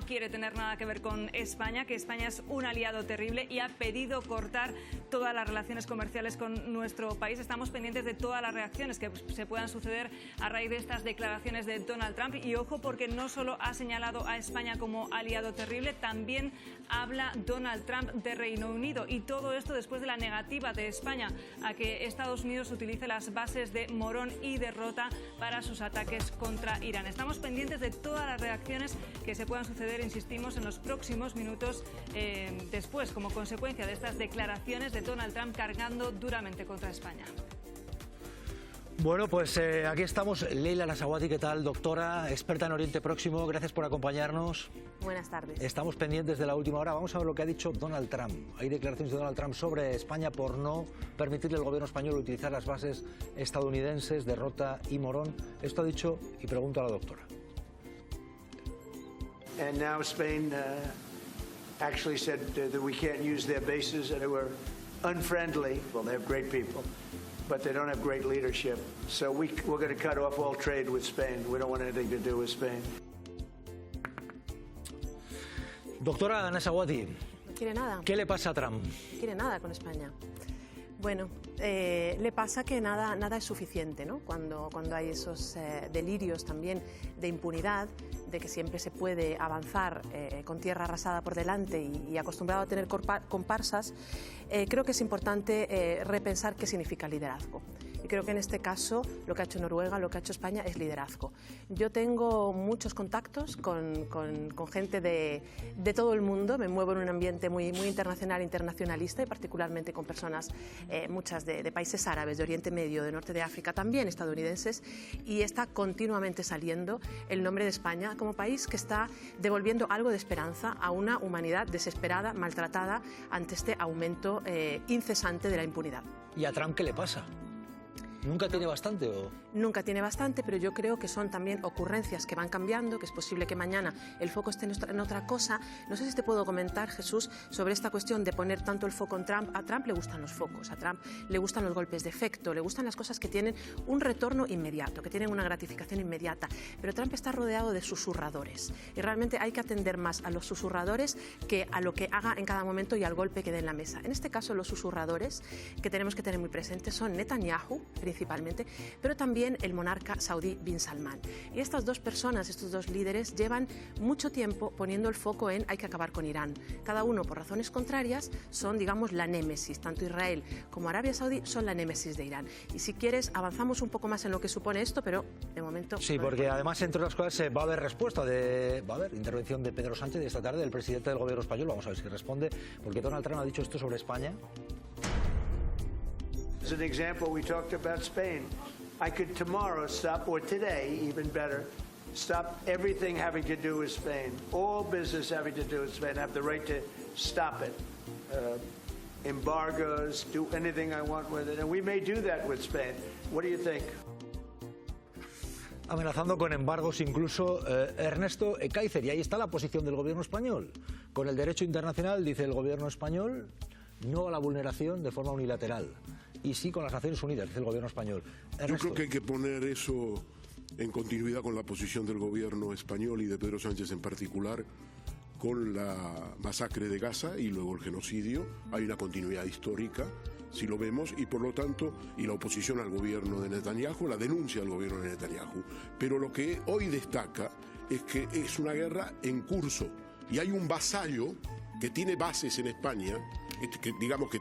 quiere tener nada que ver con España, que España es un aliado terrible y ha pedido cortar todas las relaciones comerciales con nuestro país. Estamos pendientes de todas las reacciones que se puedan suceder a raíz de estas declaraciones de Donald Trump. Y ojo, porque no solo ha señalado a España como aliado terrible, también habla Donald Trump de Reino Unido. Y todo esto después de la negativa de España a que Estados Unidos utilice las bases de Morón y de Rota para sus ataques contra Irán. Estamos pendientes de todas las reacciones que se puedan suceder, insistimos, en los próximos minutos después, como consecuencia de estas declaraciones de Donald Trump cargando duramente contra España. Bueno, pues aquí estamos. Leila Nasawati, ¿qué tal? Doctora, experta en Oriente Próximo, gracias por acompañarnos. Buenas tardes. Estamos pendientes de la última hora. Vamos a ver lo que ha dicho Donald Trump. Hay declaraciones de Donald Trump sobre España por no permitirle al gobierno español utilizar las bases estadounidenses de Rota y Morón. Esto ha dicho, y pregunto a la doctora. And now Spain actually said that we can't use their bases and they were unfriendly. Well, they have great people, but they don't have great leadership. So we're going to cut off all trade with Spain. We don't want anything to do with Spain. Doctora Nasawati, No quiere nada. ¿qué le pasa a Trump? No quiere nada con España. Bueno, le pasa que nada es suficiente, ¿no? Cuando hay esos delirios también de impunidad, de que siempre se puede avanzar con tierra arrasada por delante y acostumbrado a tener comparsas, creo que es importante repensar qué significa liderazgo. Y creo que en este caso lo que ha hecho Noruega, lo que ha hecho España es liderazgo. Yo tengo muchos contactos con gente de todo el mundo, me muevo en un ambiente muy internacional, internacionalista y particularmente con personas, muchas de países árabes, de Oriente Medio, de Norte de África, también estadounidenses, y está continuamente saliendo el nombre de España como país que está devolviendo algo de esperanza a una humanidad desesperada, maltratada ante este aumento incesante de la impunidad. ¿Y a Trump qué le pasa? ¿Nunca tiene bastante o...? Nunca tiene bastante, pero yo creo que son también ocurrencias que van cambiando, que es posible que mañana el foco esté en otra cosa. No sé si te puedo comentar, Jesús, sobre esta cuestión de poner tanto el foco en Trump. A Trump le gustan los focos, a Trump le gustan los golpes de efecto, le gustan las cosas que tienen un retorno inmediato, que tienen una gratificación inmediata. Pero Trump está rodeado de susurradores y realmente hay que atender más a los susurradores que a lo que haga en cada momento y al golpe que dé en la mesa. En este caso, los susurradores que tenemos que tener muy presentes son Netanyahu, principalmente, pero también el monarca saudí Bin Salman. Y estas dos personas, estos dos líderes, llevan mucho tiempo poniendo el foco en hay que acabar con Irán. Cada uno, por razones contrarias, son, digamos, la némesis. Tanto Israel como Arabia Saudí son la némesis de Irán. Y si quieres, avanzamos un poco más en lo que supone esto, pero de momento... Sí, porque además, entre otras cosas, va a haber respuesta, va a haber intervención de Pedro Sánchez esta tarde, el presidente del gobierno español. Vamos a ver si responde, porque Donald Trump ha dicho esto sobre España. As an example, we talked about Spain. I could tomorrow stop, or today, even better, stop everything having to do with Spain. All business having to do with Spain. I have the right to stop it. Embargoes, do anything I want with it. And we may do that with Spain. What do you think? Amenazando con embargos incluso Ernesto Ekaizer. Y ahí está la posición del gobierno español. Con el derecho internacional, dice el gobierno español, no a la vulneración de forma unilateral. Y sí con las Naciones Unidas, dice el gobierno español. Ernesto. Yo creo que hay que poner eso en continuidad con la posición del gobierno español y de Pedro Sánchez en particular, con la masacre de Gaza y luego el genocidio. Hay una continuidad histórica, si lo vemos, y por lo tanto, y la oposición al gobierno de Netanyahu, la denuncia al gobierno de Netanyahu. Pero lo que hoy destaca es que es una guerra en curso y hay un vasallo que tiene bases en España, que digamos que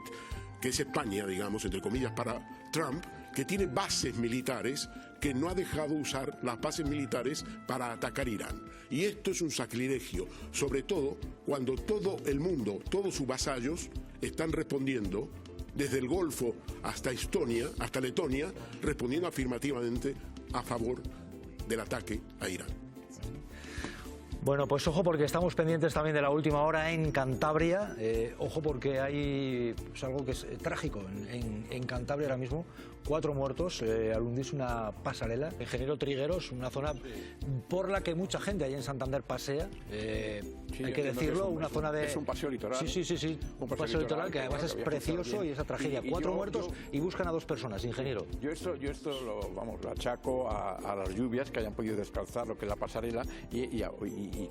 es España, digamos, entre comillas, para Trump, que tiene bases militares, que no ha dejado usar las bases militares para atacar Irán. Y esto es un sacrilegio, sobre todo cuando todo el mundo, todos sus vasallos, están respondiendo, desde el Golfo hasta Estonia, hasta Letonia, respondiendo afirmativamente a favor del ataque a Irán. Bueno, pues ojo porque estamos pendientes también de la última hora en Cantabria. Ojo porque hay algo que es trágico en Cantabria ahora mismo. 4 muertos al hundirse una pasarela. Ingeniero Trigueros, una zona por la que mucha gente allí en Santander pasea. Sí, hay que decirlo, una zona de... Es un paseo litoral. Sí. Un paseo litoral que además es precioso y esa tragedia. 4 muertos y buscan a 2 personas, ingeniero. Yo esto lo achaco a las lluvias que hayan podido descalzar lo que es la pasarela y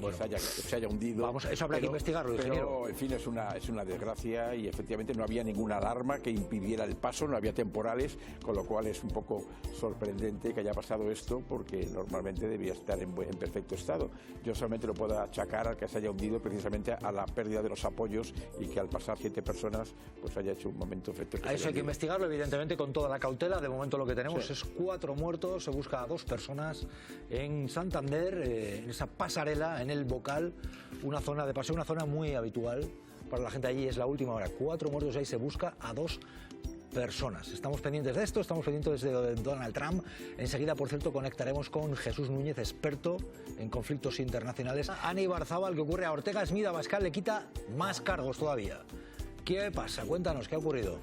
bueno, se haya hundido. Vamos, eso habrá que investigarlo, ingeniero. Pero, en fin, es una desgracia y efectivamente no había ninguna alarma que impidiera el paso, no había temporales, con lo cual es un poco sorprendente que haya pasado esto porque normalmente debía estar en perfecto estado. Yo solamente lo puedo achacar al que se haya hundido precisamente a la pérdida de los apoyos y que al pasar 7 personas pues haya hecho un momento efecto. A eso hay que investigarlo, evidentemente, con toda la cautela. De momento lo que tenemos es 4 muertos, se busca a 2 personas en Santander, en esa pasarela, en el Bocal, una zona de paseo, una zona muy habitual para la gente allí. Es la última hora, 4 muertos ahí, se busca a 2 personas. Estamos pendientes de esto, estamos pendientes de Donald Trump. Enseguida, por cierto, conectaremos con Jesús Núñez, experto en conflictos internacionales. Ana Ibarzábal, ¿qué ocurre? A Ortega Smith, a Abascal le quita más cargos todavía. ¿Qué pasa? Cuéntanos, ¿qué ha ocurrido?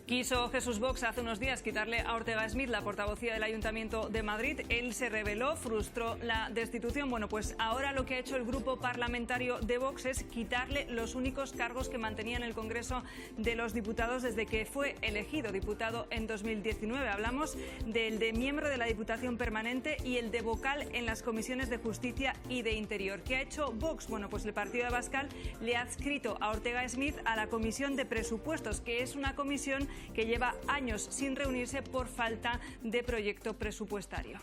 Quiso Jesús Vox hace unos días quitarle a Ortega Smith la portavocía del Ayuntamiento de Madrid. Él se rebeló, frustró la destitución. Bueno, pues ahora lo que ha hecho el grupo parlamentario de Vox es quitarle los únicos cargos que mantenía en el Congreso de los Diputados desde que fue elegido diputado en 2019. Hablamos del de miembro de la Diputación Permanente y el de vocal en las comisiones de Justicia y de Interior. ¿Qué ha hecho Vox? Bueno, pues el partido de Abascal le ha adscrito a Ortega Smith a la Comisión de Presupuestos, que es una comisión que lleva años sin reunirse por falta de proyecto presupuestario.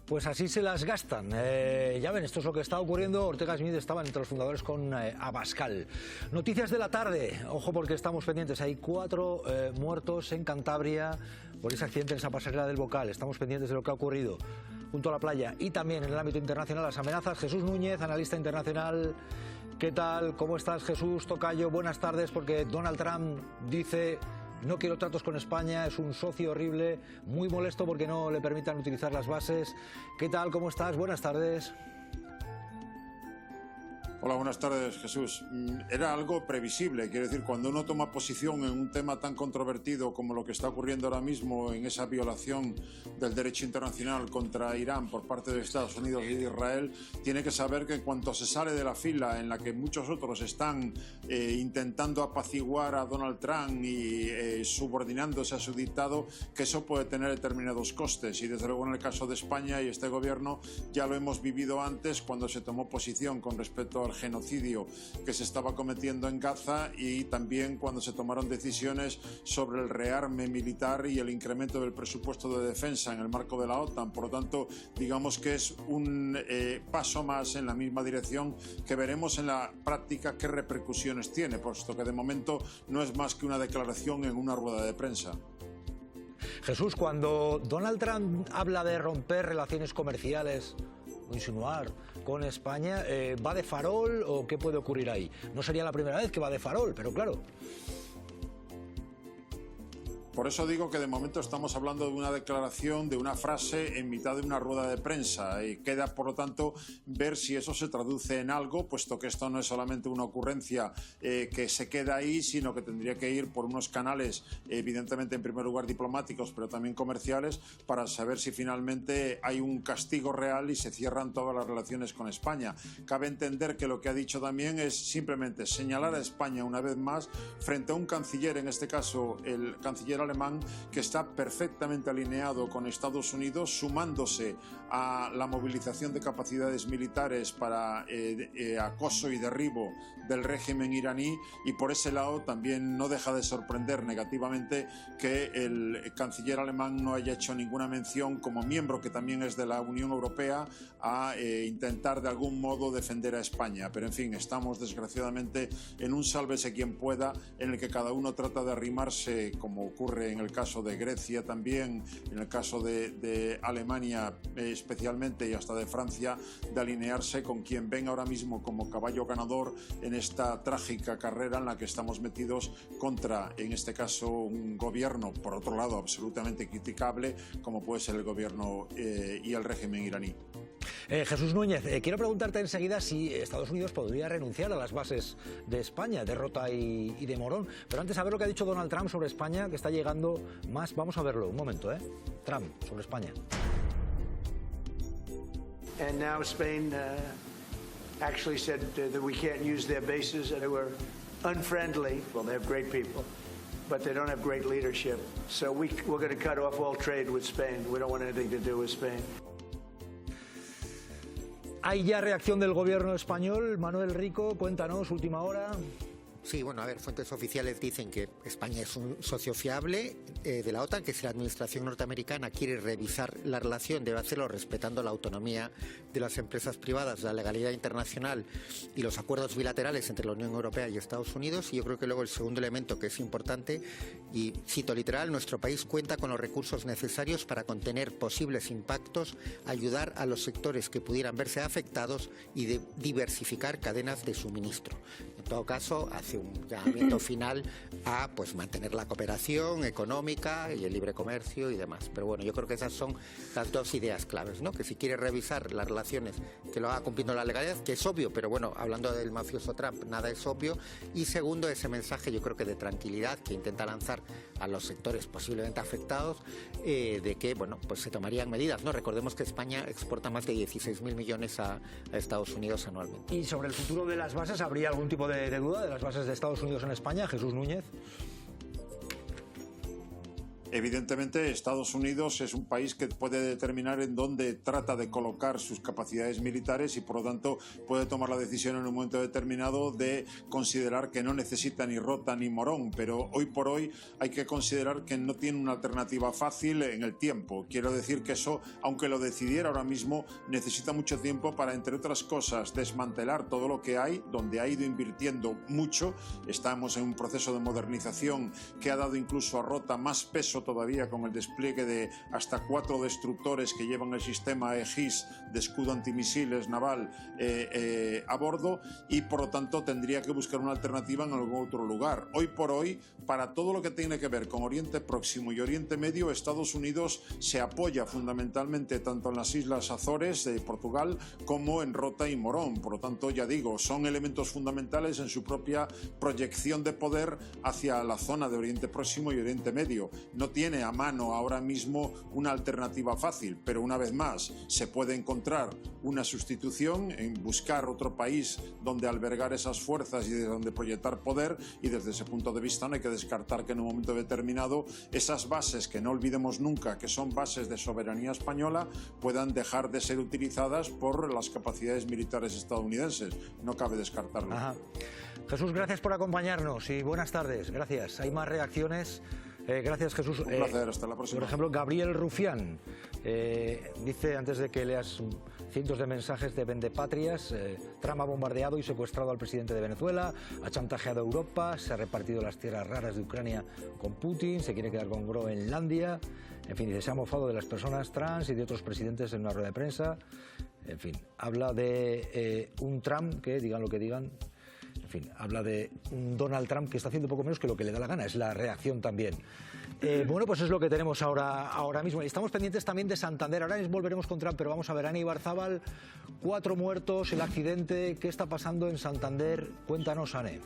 Pues así se las gastan. Ya ven, esto es lo que está ocurriendo. Ortega Smith estaba entre los fundadores con Abascal. Noticias de la tarde. Ojo porque estamos pendientes. Hay 4 muertos en Cantabria por ese accidente en esa pasarela del Bocal. Estamos pendientes de lo que ha ocurrido junto a la playa y también en el ámbito internacional las amenazas. Jesús Núñez, analista internacional. ¿Qué tal? ¿Cómo estás, Jesús? Tocayo, buenas tardes, porque Donald Trump dice: no quiero tratos con España, es un socio horrible, muy molesto porque no le permitan utilizar las bases. ¿Qué tal? ¿Cómo estás? Buenas tardes. Hola, buenas tardes, Jesús. Era algo previsible, quiero decir, cuando uno toma posición en un tema tan controvertido como lo que está ocurriendo ahora mismo en esa violación del derecho internacional contra Irán por parte de Estados Unidos y de Israel, tiene que saber que en cuanto se sale de la fila en la que muchos otros están intentando apaciguar a Donald Trump y subordinándose a su dictado, que eso puede tener determinados costes. Y desde luego en el caso de España y este gobierno ya lo hemos vivido antes cuando se tomó posición con respecto al genocidio que se estaba cometiendo en Gaza y también cuando se tomaron decisiones sobre el rearme militar y el incremento del presupuesto de defensa en el marco de la OTAN. Por lo tanto, digamos que es un paso más en la misma dirección que veremos en la práctica qué repercusiones tiene, puesto que de momento no es más que una declaración en una rueda de prensa. Jesús, cuando Donald Trump habla de romper relaciones comerciales o insinuar con España, ¿va de farol o qué puede ocurrir ahí? No sería la primera vez que va de farol, pero claro. Por eso digo que de momento estamos hablando de una declaración, de una frase en mitad de una rueda de prensa y queda, por lo tanto, ver si eso se traduce en algo, puesto que esto no es solamente una ocurrencia que se queda ahí, sino que tendría que ir por unos canales, evidentemente en primer lugar diplomáticos, pero también comerciales, para saber si finalmente hay un castigo real y se cierran todas las relaciones con España. Cabe entender que lo que ha dicho también es simplemente señalar a España una vez más frente a un canciller, en este caso el canciller alemán, que está perfectamente alineado con Estados Unidos, sumándose a la movilización de capacidades militares para acoso y derribo del régimen iraní, y por ese lado también no deja de sorprender negativamente que el canciller alemán no haya hecho ninguna mención, como miembro que también es de la Unión Europea, a intentar de algún modo defender a España. Pero en fin, estamos desgraciadamente en un sálvese quien pueda, en el que cada uno trata de arrimarse, como ocurre en el caso de Grecia también, en el caso de Alemania especialmente y hasta de Francia, de alinearse con quien ven ahora mismo como caballo ganador en esta trágica carrera en la que estamos metidos contra, en este caso, un gobierno, por otro lado, absolutamente criticable, como puede ser el gobierno y el régimen iraní. Jesús Núñez, quiero preguntarte enseguida si Estados Unidos podría renunciar a las bases de España, de Rota y de Morón. Pero antes, a ver lo que ha dicho Donald Trump sobre España, que está llegando más. Vamos a verlo, un momento, Trump, sobre España. And now Spain actually said that we can't use their bases and they were unfriendly. Well, they have great people, but they don't have great leadership. So we're going to cut off all trade with Spain. We don't want anything to do with Spain. ¿Hay ya reacción del gobierno español? Manuel Rico, cuéntanos, última hora. Sí, bueno, a ver, fuentes oficiales dicen que España es un socio fiable de la OTAN, que si la administración norteamericana quiere revisar la relación debe hacerlo respetando la autonomía de las empresas privadas, la legalidad internacional y los acuerdos bilaterales entre la Unión Europea y Estados Unidos. Y yo creo que luego el segundo elemento que es importante, y cito literal, nuestro país cuenta con los recursos necesarios para contener posibles impactos, ayudar a los sectores que pudieran verse afectados y de diversificar cadenas de suministro. En todo caso, hace un llamamiento final a mantener la cooperación económica y el libre comercio y demás. Pero bueno, yo creo que esas son las dos ideas claves, ¿no? Que si quiere revisar las relaciones, que lo haga cumpliendo la legalidad, que es obvio, pero bueno, hablando del mafioso Trump, nada es obvio. Y segundo, ese mensaje yo creo que de tranquilidad que intenta lanzar a los sectores posiblemente afectados, de que, se tomarían medidas, ¿no? Recordemos que España exporta más de 16.000 millones a Estados Unidos anualmente. ¿Y sobre el futuro de las bases habría algún tipo de duda de las bases de Estados Unidos en España? Jesús Núñez. Evidentemente, Estados Unidos es un país que puede determinar en dónde trata de colocar sus capacidades militares y, por lo tanto, puede tomar la decisión en un momento determinado de considerar que no necesita ni Rota ni Morón. Pero hoy por hoy hay que considerar que no tiene una alternativa fácil en el tiempo. Quiero decir que eso, aunque lo decidiera ahora mismo, necesita mucho tiempo para, entre otras cosas, desmantelar todo lo que hay, donde ha ido invirtiendo mucho. Estamos en un proceso de modernización que ha dado incluso a Rota más peso todavía, con el despliegue de hasta 4 destructores que llevan el sistema Aegis de escudo antimisiles naval a bordo, y por lo tanto tendría que buscar una alternativa en algún otro lugar. Hoy por hoy, para todo lo que tiene que ver con Oriente Próximo y Oriente Medio, Estados Unidos se apoya fundamentalmente tanto en las Islas Azores de Portugal como en Rota y Morón. Por lo tanto, ya digo, son elementos fundamentales en su propia proyección de poder hacia la zona de Oriente Próximo y Oriente Medio. No tiene a mano ahora mismo una alternativa fácil, pero una vez más se puede encontrar una sustitución en buscar otro país donde albergar esas fuerzas y de donde proyectar poder, y desde ese punto de vista no hay que descartar que en un momento determinado esas bases, que no olvidemos nunca que son bases de soberanía española, puedan dejar de ser utilizadas por las capacidades militares estadounidenses. No cabe descartarlo. Ajá. Jesús, gracias por acompañarnos y buenas tardes. Gracias. Hay más reacciones. Gracias, Jesús. Un placer, hasta la próxima. Por ejemplo, Gabriel Rufián dice, antes de que leas cientos de mensajes de vendepatrias, Trump ha bombardeado y secuestrado al presidente de Venezuela, ha chantajeado a Europa, se ha repartido las tierras raras de Ucrania con Putin, se quiere quedar con Groenlandia, en fin, dice, se ha mofado de las personas trans y de otros presidentes en una rueda de prensa, en fin, habla de un Trump que, digan lo que digan, en fin, habla de un Donald Trump que está haciendo poco menos que lo que le da la gana, es la reacción también. Bueno, pues es lo que tenemos ahora mismo. Y estamos pendientes también de Santander. Ahora volveremos con Trump, pero vamos a ver, Ana Ibarzábal, 4 muertos, el accidente, ¿qué está pasando en Santander? Cuéntanos, Ane.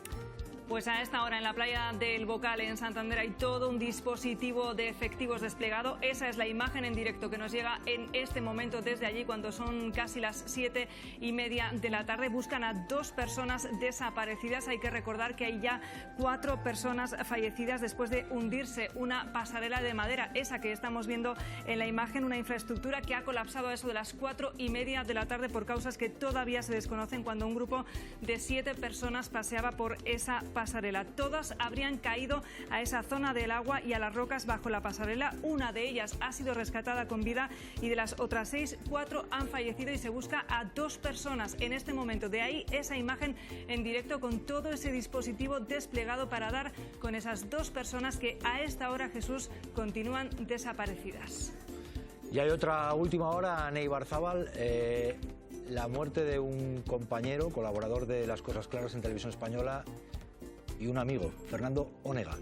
Pues a esta hora en la playa del Bocal, en Santander, hay todo un dispositivo de efectivos desplegado. Esa es la imagen en directo que nos llega en este momento desde allí, cuando son casi las 7:30 de la tarde. Buscan a 2 personas desaparecidas. Hay que recordar que hay ya 4 personas fallecidas después de hundirse una pasarela de madera, esa que estamos viendo en la imagen, una infraestructura que ha colapsado a eso de las 4:30 de la tarde por causas que todavía se desconocen, cuando un grupo de 7 personas paseaba por esa pasarela. Todas habrían caído a esa zona del agua y a las rocas bajo la pasarela. Una de ellas ha sido rescatada con vida y de las otras 6, 4 han fallecido y se busca a 2 personas en este momento. De ahí esa imagen en directo con todo ese dispositivo desplegado para dar con esas 2 personas que a esta hora, Jesús, continúan desaparecidas. Y hay otra última hora, Ana Ibarzábal, la muerte de un compañero, colaborador de Las Cosas Claras en Televisión Española, y un amigo, Fernando Onega.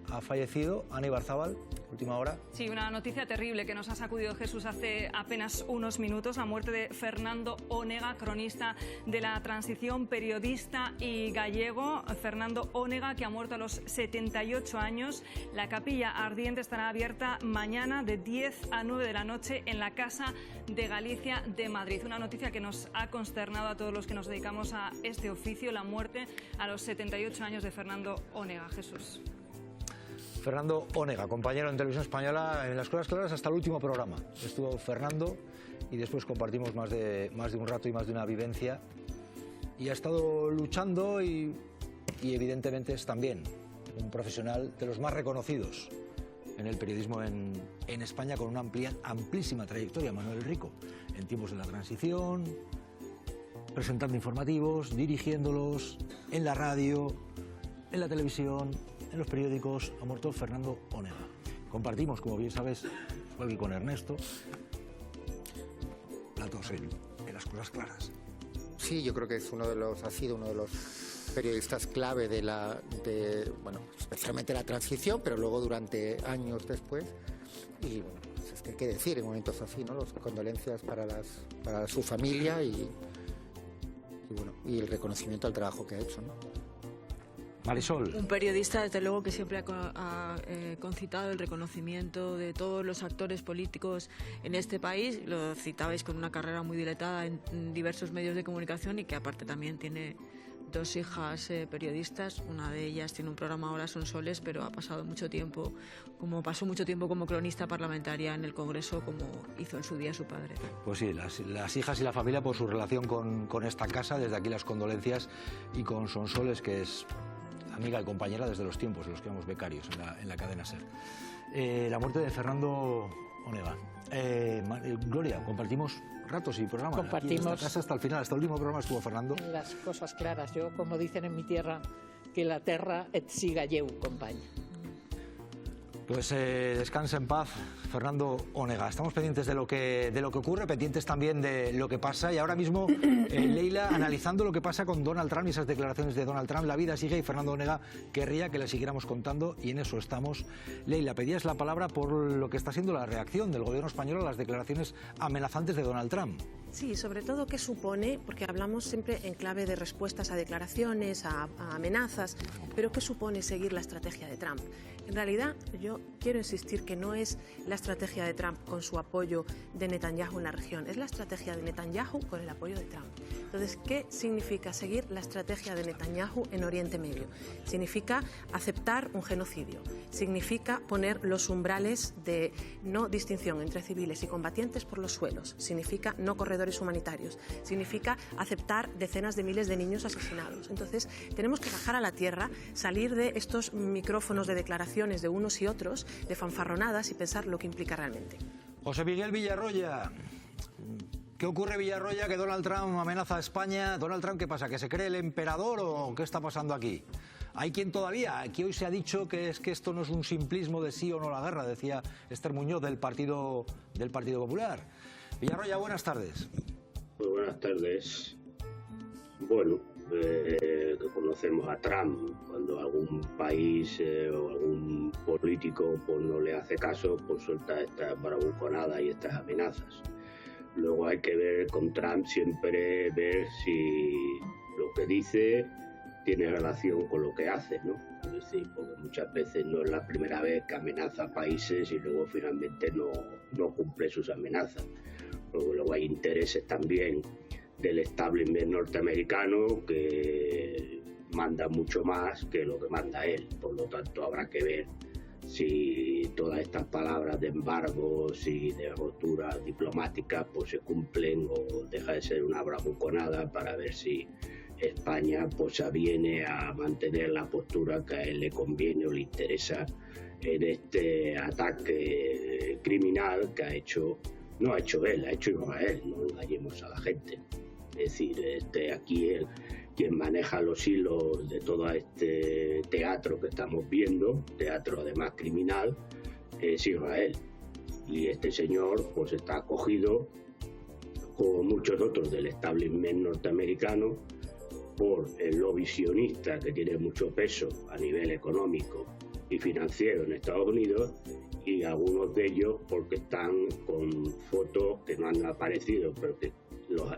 Ha fallecido, Ana Ibarzábal, última hora. Sí, una noticia terrible que nos ha sacudido, Jesús, hace apenas unos minutos. La muerte de Fernando Onega, cronista de la transición, periodista y gallego. Fernando Onega, que ha muerto a los 78 años. La capilla ardiente estará abierta mañana de 10 a 9 de la noche en la Casa de Galicia de Madrid. Una noticia que nos ha consternado a todos los que nos dedicamos a este oficio, la muerte a los 78 años de Fernando Onega. Jesús. Fernando Onega, compañero en Televisión Española en Las Cosas Claras hasta el último programa. Estuvo Fernando y después compartimos más de un rato y más de una vivencia. Y ha estado luchando y evidentemente es también un profesional de los más reconocidos en el periodismo en España, con una amplísima trayectoria, Manuel Rico, en tiempos de la transición, presentando informativos, dirigiéndolos, en la radio, en la televisión, en los periódicos. Ha muerto Fernando Onega. Compartimos, como bien sabes, igual que con Ernesto, platos en Las Cosas Claras. Sí, yo creo que es ha sido uno de los periodistas clave bueno, especialmente la transición, pero luego durante años después. Y bueno, pues es que hay que decir en momentos así, ¿no? Las condolencias para su familia y el reconocimiento al trabajo que ha hecho, ¿no? Marisol. Un periodista, desde luego, que siempre ha concitado el reconocimiento de todos los actores políticos en este país. Lo citabais con una carrera muy dilatada en diversos medios de comunicación y que aparte también tiene 2 hijas periodistas. Una de ellas tiene un programa ahora, Sonsoles, pero pasó mucho tiempo como cronista parlamentaria en el Congreso, como hizo en su día su padre. Pues sí, las hijas y la familia por su relación con esta casa. Desde aquí las condolencias, y con Sonsoles, que es amiga y compañera desde los tiempos en los que éramos becarios en la cadena SER. La muerte de Fernando Onega. Gloria, compartimos ratos y programas. Compartimos. Aquí en esta casa hasta el final, hasta el último programa estuvo Fernando. Las cosas claras. Yo, como dicen en mi tierra, que la terra et siga lleu, compañía. Pues descansa en paz, Fernando Onega. Estamos pendientes de lo que ocurre, pendientes también de lo que pasa. Y ahora mismo, Leila, analizando lo que pasa con Donald Trump y esas declaraciones de Donald Trump. La vida sigue y Fernando Onega querría que le siguiéramos contando, y en eso estamos. Leila, pedías la palabra por lo que está siendo la reacción del gobierno español a las declaraciones amenazantes de Donald Trump. Sí, sobre todo qué supone, porque hablamos siempre en clave de respuestas a declaraciones, a amenazas, pero qué supone seguir la estrategia de Trump. En realidad, yo yo quiero insistir que no es la estrategia de Trump con su apoyo de Netanyahu en la región, es la estrategia de Netanyahu con el apoyo de Trump. Entonces, ¿qué significa seguir la estrategia de Netanyahu en Oriente Medio? Significa aceptar un genocidio, significa poner los umbrales de no distinción entre civiles y combatientes por los suelos, significa no corredores humanitarios, significa aceptar decenas de miles de niños asesinados. Entonces, tenemos que bajar a la tierra, salir de estos micrófonos de declaraciones de unos y otros, de fanfarronadas, y pensar lo que implica realmente. José Miguel Villarroya. ¿Qué ocurre, Villarroya, que Donald Trump amenaza a España? ¿Donald Trump qué pasa? ¿Que se cree el emperador o qué está pasando aquí? Hay quien todavía, aquí hoy se ha dicho que es que esto no es un simplismo de sí o no la guerra, decía Esther Muñoz del Partido Popular. Villarroya, buenas tardes. Muy buenas tardes. Bueno, que conocemos a Trump, cuando algún país o algún político pues no le hace caso, pues suelta estas bravuconadas y estas amenazas. Luego hay que ver con Trump, siempre ver si lo que dice tiene relación con lo que hace, ¿no? Es decir, porque muchas veces no es la primera vez que amenaza a países y luego finalmente no cumple sus amenazas. Luego hay intereses también del establishment norteamericano que manda mucho más que lo que manda él. Por lo tanto, habrá que ver si todas estas palabras de embargos y de rupturas diplomáticas pues se cumplen o deja de ser una bravuconada, para ver si España pues aviene a mantener la postura que a él le conviene o le interesa en este ataque criminal que ha hecho, no ha hecho él, ha hecho Israel, no engañemos a la gente. Es decir, aquí quien maneja los hilos de todo este teatro que estamos viendo, teatro además criminal, es Israel. Y este señor pues está acogido, como muchos otros del establishment norteamericano, por el lobby sionista, que tiene mucho peso a nivel económico y financiero en Estados Unidos, y algunos de ellos porque están con fotos que no han aparecido, pero que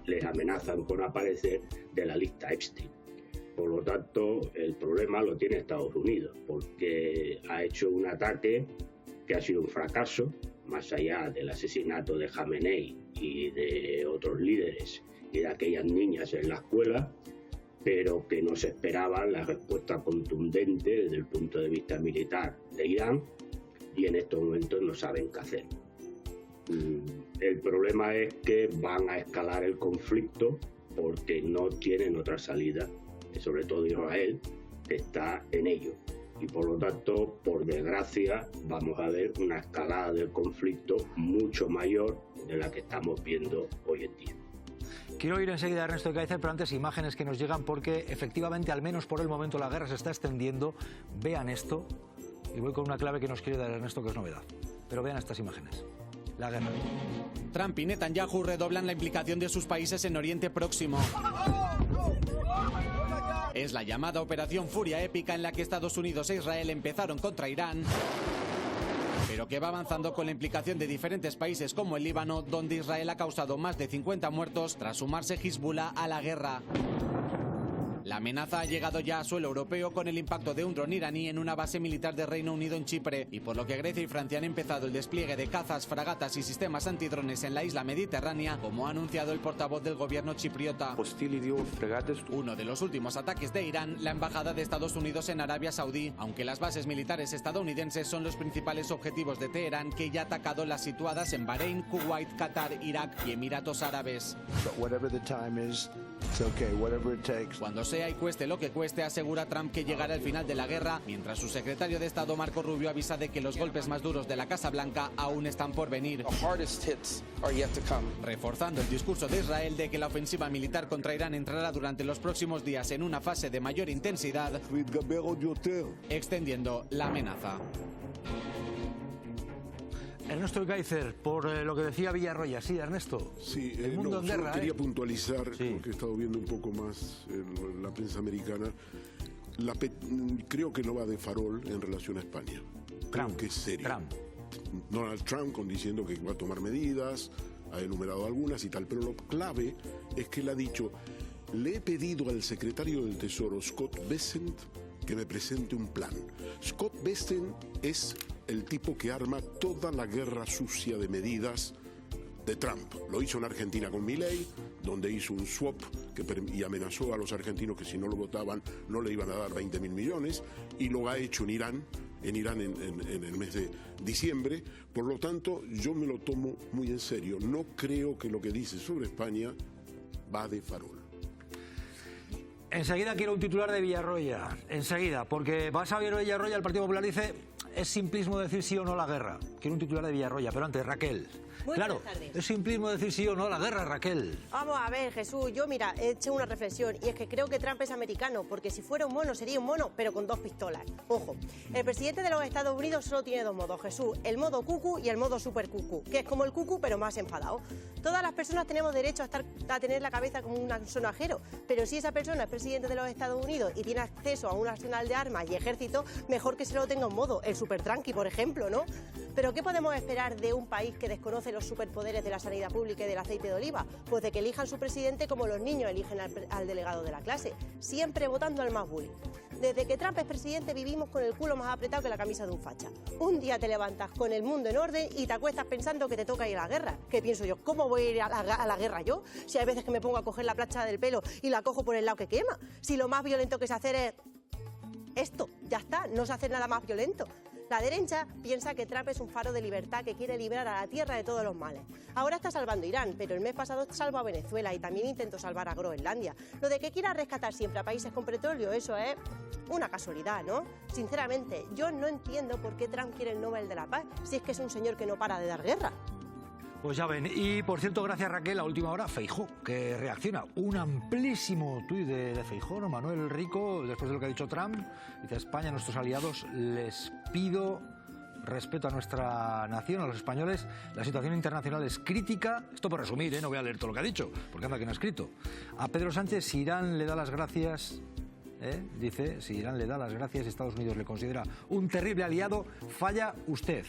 les amenazan con aparecer, de la lista Epstein. Por lo tanto, el problema lo tiene Estados Unidos, porque ha hecho un ataque que ha sido un fracaso, más allá del asesinato de Jamenei y de otros líderes y de aquellas niñas en la escuela, pero que no se esperaba la respuesta contundente desde el punto de vista militar de Irán, y en estos momentos no saben qué hacer. El problema es que van a escalar el conflicto porque no tienen otra salida, sobre todo Israel, que está en ello. Y por lo tanto, por desgracia, vamos a ver una escalada del conflicto mucho mayor de la que estamos viendo hoy en día. Quiero ir enseguida a Ernesto Kaiser, pero antes imágenes que nos llegan porque efectivamente, al menos por el momento, la guerra se está extendiendo. Vean esto, y voy con una clave que nos quiere dar Ernesto, que es novedad. Pero vean estas imágenes. La guerra. Trump y Netanyahu redoblan la implicación de sus países en Oriente Próximo. Es la llamada Operación Furia Épica, en la que Estados Unidos e Israel empezaron contra Irán, pero que va avanzando con la implicación de diferentes países como el Líbano, donde Israel ha causado más de 50 muertos tras sumarse Hezbollah a la guerra. La amenaza ha llegado ya a suelo europeo con el impacto de un dron iraní en una base militar de Reino Unido en Chipre, y por lo que Grecia y Francia han empezado el despliegue de cazas, fragatas y sistemas antidrones en la isla mediterránea, como ha anunciado el portavoz del gobierno chipriota. Uno de los últimos ataques de Irán, la embajada de Estados Unidos en Arabia Saudí, aunque las bases militares estadounidenses son los principales objetivos de Teherán, que ya ha atacado las situadas en Bahrein, Kuwait, Qatar, Irak y Emiratos Árabes. Cuando sea y cueste lo que cueste, asegura Trump que llegará el final de la guerra, mientras su secretario de Estado Marco Rubio avisa de que los golpes más duros de la Casa Blanca aún están por venir, reforzando el discurso de Israel de que la ofensiva militar contra Irán entrará durante los próximos días en una fase de mayor intensidad, extendiendo la amenaza. Ernesto Kaiser, por lo que decía Villarroya. Sí, Ernesto. Sí, el mundo en guerra. Quería puntualizar, porque he estado viendo un poco más en la prensa americana. Creo que no va de farol en relación a España. Creo que es serio. Donald Trump diciendo que va a tomar medidas, ha enumerado algunas y tal, pero lo clave es que él ha dicho: le he pedido al secretario del Tesoro, Scott Bessent, que me presente un plan. Scott Bessent es el tipo que arma toda la guerra sucia de medidas de Trump. Lo hizo en Argentina con Milei, donde hizo un swap y amenazó a los argentinos que si no lo votaban no le iban a dar 20.000 millones, y lo ha hecho en Irán en el mes de diciembre. Por lo tanto, yo me lo tomo muy en serio. No creo que lo que dice sobre España va de farol. Enseguida quiero un titular de Villarroya, enseguida, porque vas a ver Villarroya, el Partido Popular dice, es simplismo decir sí o no a la guerra. Quiero un titular de Villarroya, pero antes, Raquel. Muy claro, buenas tardes. es simplismo decir sí o no a la guerra, Raquel. Vamos a ver, Jesús, yo mira, he hecho una reflexión y es que creo que Trump es americano, porque si fuera un mono sería un mono, pero con 2 pistolas. Ojo, el presidente de los Estados Unidos solo tiene 2 modos, Jesús, el modo cucu y el modo super cucu, que es como el cucu pero más enfadado. Todas las personas tenemos derecho a tener la cabeza como un sonajero, pero si esa persona es presidente de los Estados Unidos y tiene acceso a un arsenal de armas y ejército, mejor que se lo tenga un modo, el super tranqui, por ejemplo, ¿no? Pero ¿qué podemos esperar de un país que desconoce los superpoderes de la sanidad pública y del aceite de oliva? Pues de que elijan su presidente como los niños eligen al delegado de la clase, siempre votando al más bully. Desde que Trump es presidente vivimos con el culo más apretado que la camisa de un facha. Un día te levantas con el mundo en orden y te acuestas pensando que te toca ir a la guerra. ¿Qué pienso yo? ¿Cómo voy a ir a la guerra yo? Si hay veces que me pongo a coger la plancha del pelo y la cojo por el lado que quema. Si lo más violento que sé hacer es esto, ya está, no se hace nada más violento. La derecha piensa que Trump es un faro de libertad que quiere librar a la tierra de todos los males. Ahora está salvando Irán, pero el mes pasado salvó a Venezuela y también intentó salvar a Groenlandia. Lo de que quiera rescatar siempre a países con petróleo, eso es una casualidad, ¿no? Sinceramente, yo no entiendo por qué Trump quiere el Nobel de la Paz, si es que es un señor que no para de dar guerra. Pues ya ven, y por cierto, gracias Raquel, a última hora, Feijóo, que reacciona. Un amplísimo tuit de Feijóo, ¿no? Manuel Rico, después de lo que ha dicho Trump, dice: España, nuestros aliados, les pido respeto a nuestra nación, a los españoles. La situación internacional es crítica. Esto por resumir, no voy a leer todo lo que ha dicho, porque anda que no ha escrito. A Pedro Sánchez, si Irán le da las gracias... dice, si Irán le da las gracias y Estados Unidos le considera un terrible aliado, falla usted.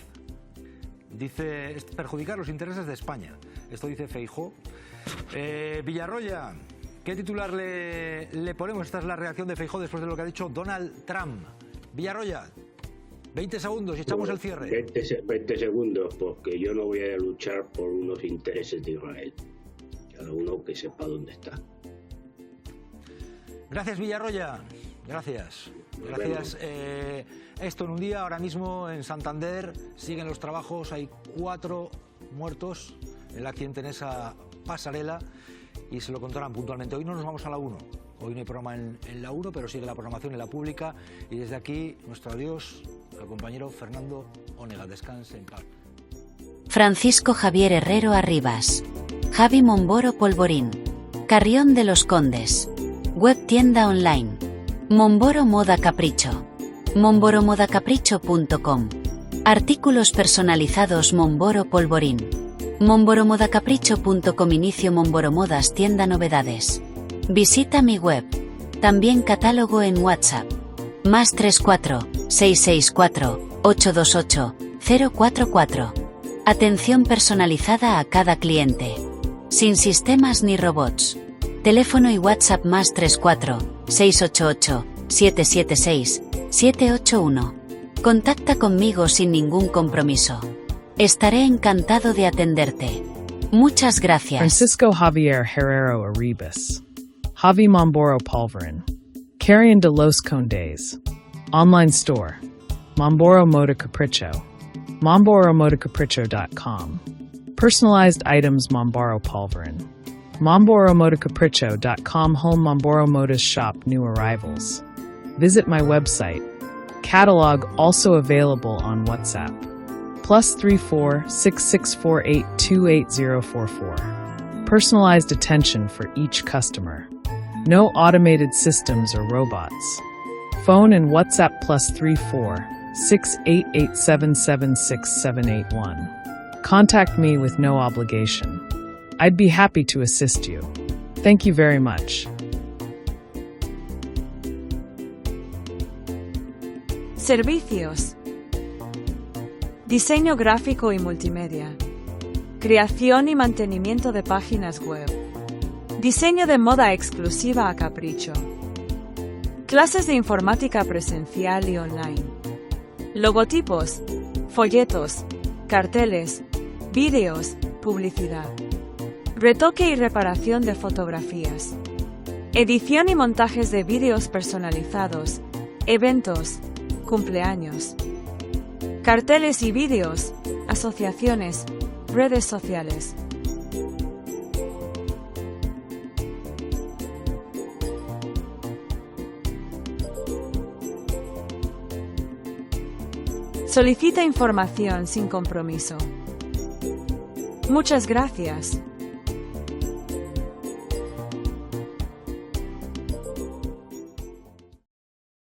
Dice, es perjudicar los intereses de España. Esto dice Feijóo. Villarroya, ¿qué titular le ponemos? Esta es la reacción de Feijóo después de lo que ha dicho Donald Trump. Villarroya, 20 segundos y echamos el cierre. 20 segundos, porque yo no voy a luchar por unos intereses de Israel. Cada uno que sepa dónde está. Gracias, Villarroya. Gracias. Gracias. Esto en un día, ahora mismo en Santander siguen los trabajos, hay 4 muertos en el accidente en esa pasarela y se lo contarán puntualmente. Hoy no nos vamos a la 1, hoy no hay programa en la 1, pero sigue la programación en la pública y desde aquí nuestro adiós al compañero Fernando Onega. Descanse en paz. Francisco Javier Herrero Arribas, Javi Momboro Polvorín, Carrión de los Condes, web tienda online, Momboro Moda Capricho, momboromodacapricho.com, artículos personalizados Momboro Polvorín, momboromodacapricho.com. Inicio Momboro Modas tienda novedades. Visita mi web, también catálogo en WhatsApp, +34 664 828 044. Atención personalizada a cada cliente, sin sistemas ni robots. Teléfono y WhatsApp +34 688 776 781. Contacta conmigo sin ningún compromiso. Estaré encantado de atenderte. Muchas gracias. Francisco Javier Herrero Arribas, Javi Momboro Polvorín, Carrión de los Condes. Online store, Momboro Moda Capricho, momboromodacapricho.com. Personalized items Momboro Polvorín. momboromodacapricho.com. Home Momboro Modas shop new arrivals. Visit my website. Catalog also available on WhatsApp. +34 6648 28044. Personalized attention for each customer. No automated systems or robots. Phone and WhatsApp +34 6887767781. Contact me with no obligation. I'd be happy to assist you. Thank you very much. Servicios. Diseño gráfico y multimedia. Creación y mantenimiento de páginas web. Diseño de moda exclusiva a capricho. Clases de informática presencial y online. Logotipos. folletos, carteles, vídeos, publicidad. Retoque y reparación de fotografías. Edición y montajes de vídeos personalizados, eventos, cumpleaños. Carteles y vídeos, asociaciones, redes sociales. Solicita información sin compromiso. Muchas gracias.